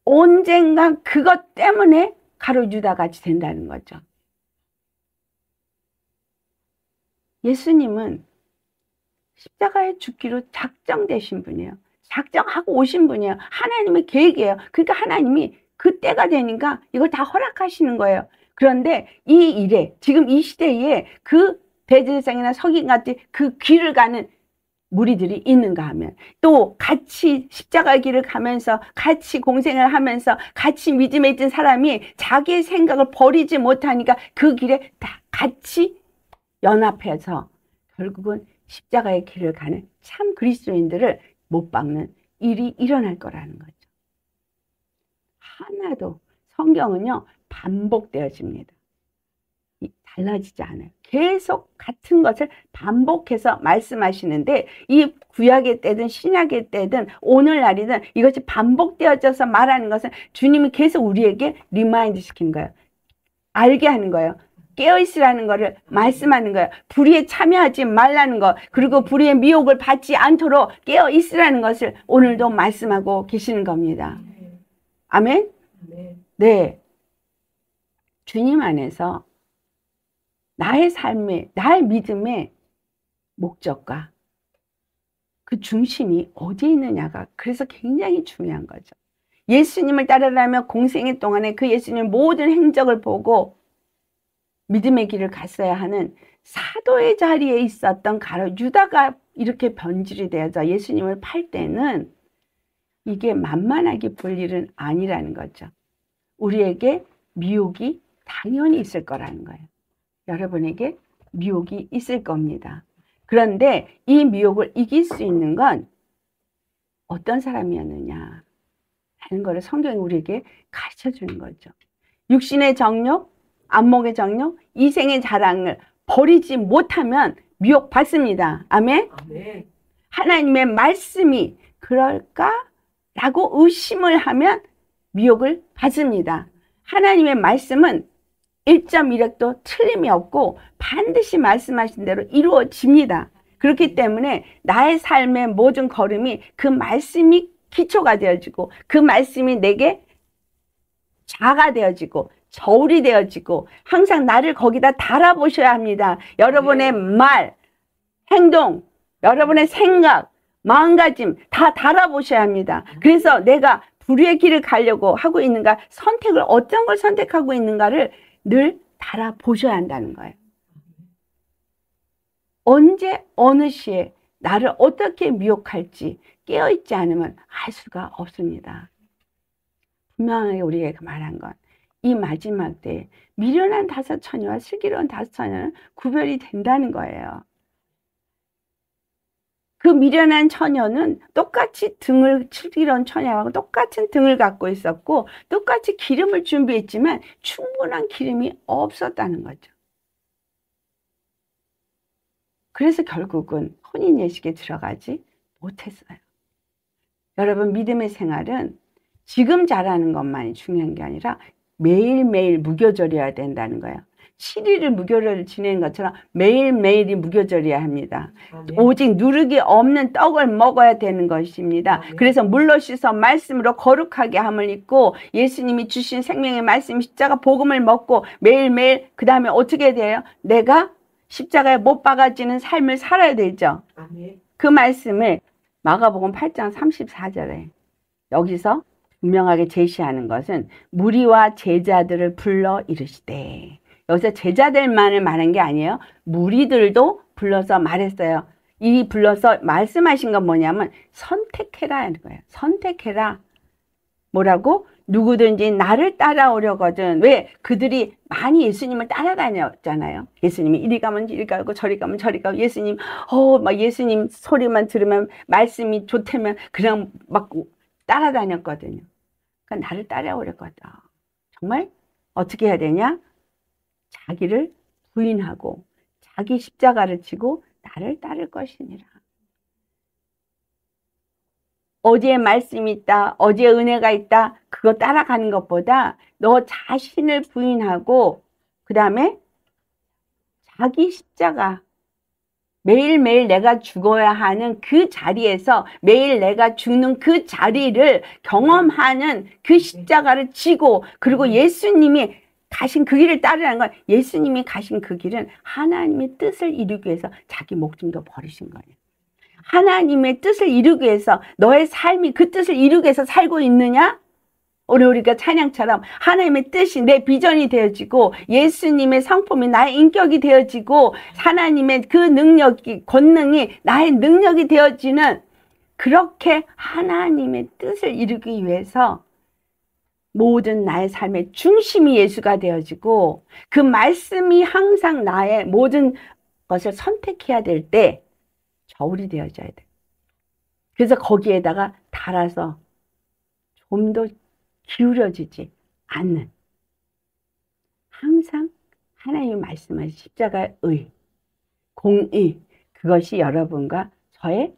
언젠가 그것 때문에 가룟 유다같이 된다는 거죠. 예수님은 십자가에 죽기로 작정되신 분이에요. 작정하고 오신 분이에요. 하나님의 계획이에요. 그러니까 하나님이 그때가 되니까 이걸 다 허락하시는 거예요. 그런데 이 일에, 지금 이 시대에 그 대제사장이나 서기관같이 그 길을 가는 무리들이 있는가 하면, 또 같이 십자가의 길을 가면서 같이 공생을 하면서 같이 믿음에 있던 사람이 자기의 생각을 버리지 못하니까 그 길에 다 같이 연합해서 결국은 십자가의 길을 가는 참 그리스도인들을 못 박는 일이 일어날 거라는 거죠. 하나도 성경은요 반복되어집니다. 달라지지 않아요. 계속 같은 것을 반복해서 말씀하시는데, 이 구약의 때든 신약의 때든 오늘날이든 이것이 반복되어져서 말하는 것은 주님이 계속 우리에게 리마인드 시키는 거예요. 알게 하는 거예요. 깨어있으라는 거를 말씀하는 거예요. 불의에 참여하지 말라는 것, 그리고 불의의 미혹을 받지 않도록 깨어있으라는 것을 오늘도 말씀하고 계시는 겁니다. 아멘? 네. 주님 안에서 나의 삶의, 나의 믿음의 목적과 그 중심이 어디에 있느냐가 그래서 굉장히 중요한 거죠. 예수님을 따르려면 공생애 동안에 그 예수님의 모든 행적을 보고 믿음의 길을 갔어야 하는 사도의 자리에 있었던 가룟 유다가 이렇게 변질이 되어서 예수님을 팔 때는 이게 만만하게 볼 일은 아니라는 거죠. 우리에게 미혹이 당연히 있을 거라는 거예요. 여러분에게 미혹이 있을 겁니다. 그런데 이 미혹을 이길 수 있는 건 어떤 사람이었느냐 하는 것을 성경이 우리에게 가르쳐 주는 거죠. 육신의 정욕, 안목의 정욕, 이생의 자랑을 버리지 못하면 미혹 받습니다. 아멘? 아멘. 하나님의 말씀이 그럴까라고 의심을 하면 미혹을 받습니다. 하나님의 말씀은 1.1획도 틀림이 없고 반드시 말씀하신 대로 이루어집니다. 그렇기 때문에 나의 삶의 모든 걸음이 그 말씀이 기초가 되어지고 그 말씀이 내게 자가 되어지고 저울이 되어지고 항상 나를 거기다 달아보셔야 합니다. 여러분의 말, 행동, 여러분의 생각, 마음가짐 다 달아보셔야 합니다. 그래서 내가 불의의 길을 가려고 하고 있는가, 선택을 어떤 걸 선택하고 있는가를 늘 달아보셔야 한다는 거예요. 언제 어느 시에 나를 어떻게 미혹할지 깨어있지 않으면 알 수가 없습니다. 분명하게 우리가 말한 건 이 마지막 때에 미련한 다섯 처녀와 슬기로운 다섯 처녀는 구별이 된다는 거예요. 그 미련한 처녀는 똑같이 슬기로운 처녀하고 똑같은 등을 갖고 있었고 똑같이 기름을 준비했지만 충분한 기름이 없었다는 거죠. 그래서 결국은 혼인 예식에 들어가지 못했어요. 여러분, 믿음의 생활은 지금 잘하는 것만이 중요한 게 아니라 매일매일 무교절이어야 된다는 거예요. 7일을 무교절을 지내는 것처럼 매일매일이 무교절이어야 합니다. 아멘. 오직 누르기 없는 떡을 먹어야 되는 것입니다. 아멘. 그래서 물로 씻어 말씀으로 거룩하게 함을 입고 예수님이 주신 생명의 말씀 십자가 복음을 먹고 매일매일 그 다음에 어떻게 돼요? 내가 십자가에 못 박아지는 삶을 살아야 되죠. 아멘. 그 말씀을 마가복음 8장 34절에 여기서 분명하게 제시하는 것은 무리와 제자들을 불러 이르시되, 여기서 제자들만을 말한 게 아니에요. 무리들도 불러서 말했어요. 이 불러서 말씀하신 건 뭐냐면 선택해라 하는 거예요. 선택해라. 뭐라고? 누구든지 나를 따라오려거든. 왜? 그들이 많이 예수님을 따라다녔잖아요. 예수님이 이리 가면 이리 가고 저리 가면 저리 가고 예수님 막 예수님 소리만 들으면 말씀이 좋다면 그냥 막 따라다녔거든요. 그러니까 나를 따라오려거든. 정말 어떻게 해야 되냐? 자기를 부인하고 자기 십자가를 지고 나를 따를 것이니라. 어디에 말씀이 있다, 어디에 은혜가 있다, 그거 따라가는 것보다 너 자신을 부인하고 그 다음에 자기 십자가, 매일매일 내가 죽어야 하는 그 자리에서 매일 내가 죽는 그 자리를 경험하는 그 십자가를 지고, 그리고 예수님이 가신 그 길을 따르라는 건, 예수님이 가신 그 길은 하나님의 뜻을 이루기 위해서 자기 목숨도 버리신 거예요. 하나님의 뜻을 이루기 위해서 너의 삶이 그 뜻을 이루기 위해서 살고 있느냐? 오늘 우리가 찬양처럼 하나님의 뜻이 내 비전이 되어지고 예수님의 성품이 나의 인격이 되어지고 하나님의 그 능력이, 권능이 나의 능력이 되어지는, 그렇게 하나님의 뜻을 이루기 위해서 모든 나의 삶의 중심이 예수가 되어지고 그 말씀이 항상 나의 모든 것을 선택해야 될 때 저울이 되어져야 돼. 그래서 거기에다가 달아서 좀 더 기울여지지 않는, 항상 하나님이 말씀하신 십자가의 의, 공의, 그것이 여러분과 저의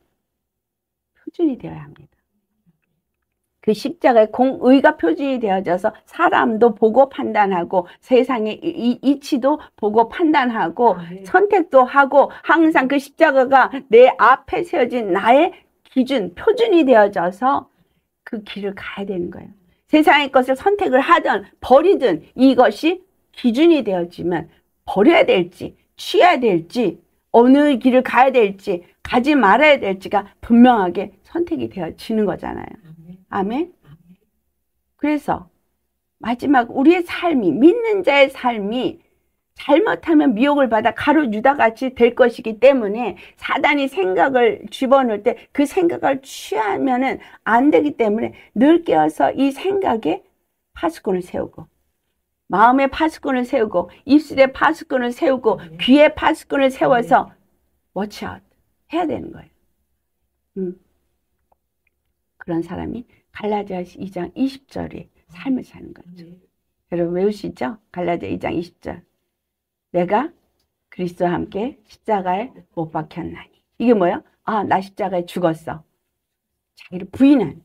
표준이 되어야 합니다. 그 십자가의 공의가 표준이 되어져서 사람도 보고 판단하고 세상의 이치도 보고 판단하고 선택도 하고 항상 그 십자가가 내 앞에 세워진 나의 기준, 표준이 되어져서 그 길을 가야 되는 거예요. 세상의 것을 선택을 하든 버리든 이것이 기준이 되어지면 버려야 될지 취해야 될지 어느 길을 가야 될지 가지 말아야 될지가 분명하게 선택이 되어지는 거잖아요. 아멘. 그래서 마지막 우리의 삶이, 믿는 자의 삶이 잘못하면 미혹을 받아 가룟 유다같이 될 것이기 때문에 사단이 생각을 집어넣을 때 그 생각을 취하면은 안 되기 때문에 늘 깨어서 이 생각에 파수꾼을 세우고 마음에 파수꾼을 세우고 입술에 파수꾼을 세우고 귀에 파수꾼을 세워서 watch out 해야 되는 거예요. 그런 사람이 갈라디아서 2장 20절이 삶을 사는 거죠. 여러분 외우시죠? 갈라디아 2장 20절. 내가 그리스도와 함께 십자가에 못 박혔나니. 이게 뭐야? 아, 나 십자가에 죽었어. 자기를 부인한.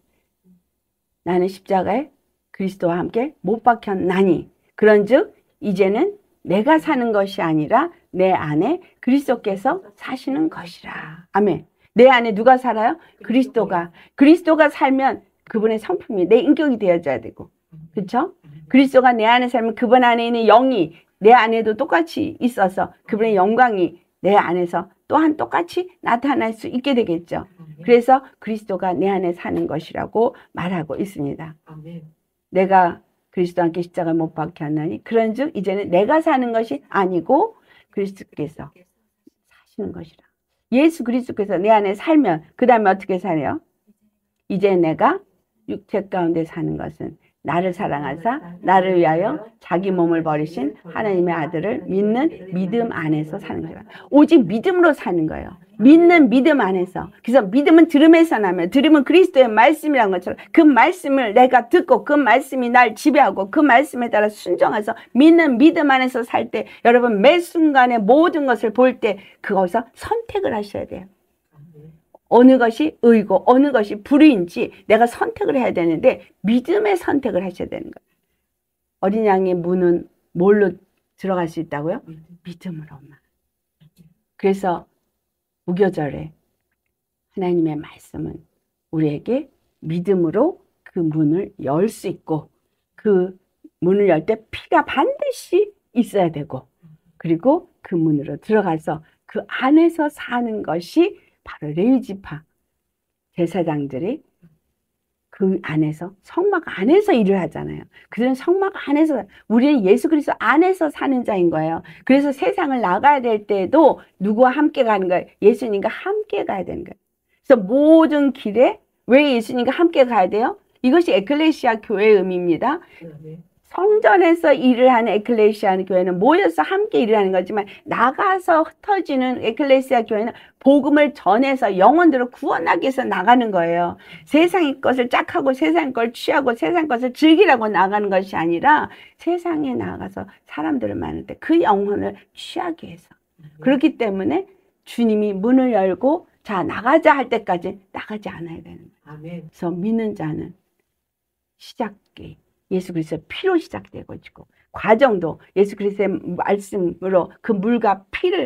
나는 십자가에 그리스도와 함께 못 박혔나니. 그런즉 이제는 내가 사는 것이 아니라 내 안에 그리스도께서 사시는 것이라. 아멘. 내 안에 누가 살아요? 그리스도가. 그리스도가 살면 그분의 성품이 내 인격이 되어져야 되고, 그렇죠? 그리스도가 내 안에 살면 그분 안에 있는 영이 내 안에도 똑같이 있어서 그분의 영광이 내 안에서 또한 똑같이 나타날 수 있게 되겠죠. 그래서 그리스도가 내 안에 사는 것이라고 말하고 있습니다. 내가 그리스도와 함께 십자가에 못 박혔나니 그런즉 이제는 내가 사는 것이 아니고 그리스도께서 사시는 것이라. 예수 그리스도께서 내 안에 살면 그 다음에 어떻게 살아요? 이제 내가 육체 가운데 사는 것은 나를 사랑하사 나를 위하여 자기 몸을 버리신 하나님의 아들을 믿는 믿음 안에서 사는 거예요. 오직 믿음으로 사는 거예요. 믿는 믿음 안에서. 그래서 믿음은 들음에서 나면, 들음은 그리스도의 말씀이라는 것처럼 그 말씀을 내가 듣고 그 말씀이 날 지배하고 그 말씀에 따라 순종해서 믿는 믿음 안에서 살 때 여러분 매 순간에 모든 것을 볼 때 그것을 선택을 하셔야 돼요. 어느 것이 의고 어느 것이 불의인지 내가 선택을 해야 되는데 믿음의 선택을 하셔야 되는 거예요. 어린 양의 문은 뭘로 들어갈 수 있다고요? 믿음으로만. 그래서 무교절에 하나님의 말씀은 우리에게 믿음으로 그 문을 열 수 있고, 그 문을 열 때 피가 반드시 있어야 되고, 그리고 그 문으로 들어가서 그 안에서 사는 것이 바로 레위지파 제사장들이 그 안에서, 성막 안에서 일을 하잖아요. 그들은 성막 안에서, 우리는 예수 그리스도 안에서 사는 자인 거예요. 그래서 세상을 나가야 될 때도 누구와 함께 가는 거예요? 예수님과 함께 가야 되는 거예요. 그래서 모든 길에 왜 예수님과 함께 가야 돼요? 이것이 에클레시아 교회의 의미입니다. 성전에서 일을 하는 에클레시아 교회는 모여서 함께 일을 하는 거지만, 나가서 흩어지는 에클레시아 교회는 복음을 전해서 영혼들을 구원하기 위해서 나가는 거예요. 세상의 것을 짝하고 세상 걸 취하고 세상 것을 즐기라고 나가는 것이 아니라, 세상에 나가서 사람들을 만날 때 그 영혼을 취하기 위해서. 그렇기 때문에 주님이 문을 열고 자 나가자 할 때까지 나가지 않아야 되는 거예요. 그래서 믿는 자는 시작이 예수 그리스도의 피로 시작되고 있고, 과정도 예수 그리스도의 말씀으로 그 물과 피를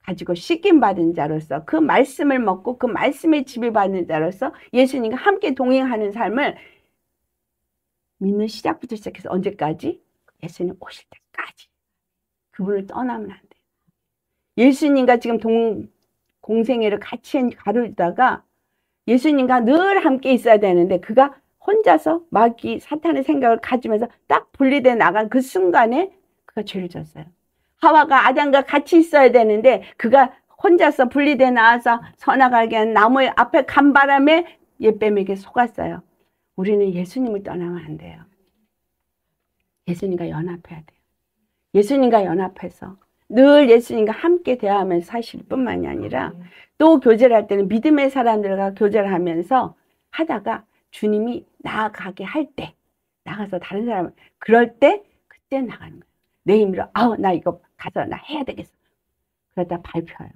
가지고 씻김 받은 자로서, 그 말씀을 먹고 그 말씀에 지배받는 자로서 예수님과 함께 동행하는 삶을 믿는 시작부터 시작해서 언제까지? 예수님 오실 때까지. 그분을 떠나면 안 돼요. 예수님과 지금 공생애를 같이 가르다가 예수님과 늘 함께 있어야 되는데, 그가 혼자서 마귀 사탄의 생각을 가지면서 딱 분리돼 나간 그 순간에 그가 죄를 졌어요. 하와가 아담과 같이 있어야 되는데 그가 혼자서 분리돼 나와서 선악알게 한 나무의 앞에 간 바람에 옛뱀에게 속았어요. 우리는 예수님을 떠나면 안 돼요. 예수님과 연합해야 돼요. 예수님과 연합해서 늘 예수님과 함께 대화하면서 사실 뿐만이 아니라, 또 교제를 할 때는 믿음의 사람들과 교제를 하면서 하다가 주님이 나아가게 할 때, 나가서 다른 사람을, 그럴 때 그때 나가는 거예요. 내 힘으로 나 이거 가서 나 해야 되겠어. 그러다 발표해요.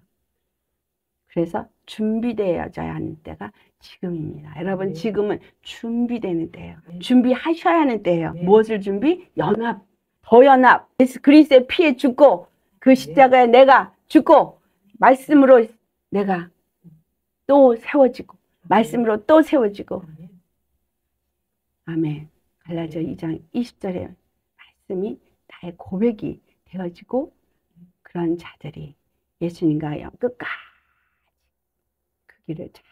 그래서 준비되어져야 하는 때가 지금입니다. 여러분, 지금은 준비되는 때예요. 준비하셔야 하는 때예요. 무엇을 준비? 연합, 더 연합. 예수 그리스도의 피에 죽고 그 십자가에 내가 죽고 말씀으로 내가 또 세워지고 말씀으로 또 세워지고. 아멘. 갈라디아 2장 20절에 말씀이 나의 고백이 되어지고, 그런 자들이 예수님과 끝까지 그 길을 잘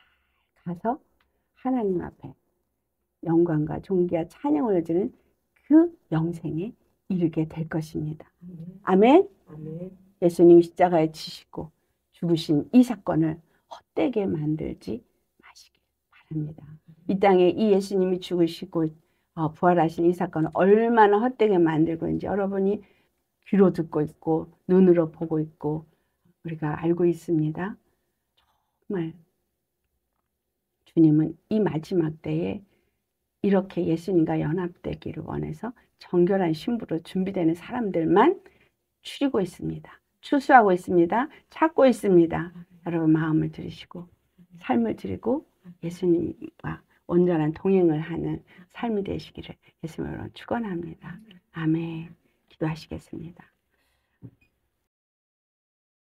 가서 하나님 앞에 영광과 존귀와 찬양을 드리는 그 영생에 이르게 될 것입니다. 아멘. 예수님이 십자가에 지시고 죽으신 이 사건을 헛되게 만들지 마시기 바랍니다. 이 땅에 이 예수님이 죽으시고 부활하신 이 사건을 얼마나 헛되게 만들고 있는지 여러분이 귀로 듣고 있고 눈으로 보고 있고 우리가 알고 있습니다. 정말 주님은 이 마지막 때에 이렇게 예수님과 연합되기를 원해서 정결한 신부로 준비되는 사람들만 추리고 있습니다. 추수하고 있습니다. 찾고 있습니다. 여러분 마음을 들이시고 삶을 드리고 예수님과 온전한 동행을 하는 삶이 되시기를 예수님으로 축원합니다. 아멘. 기도하시겠습니다.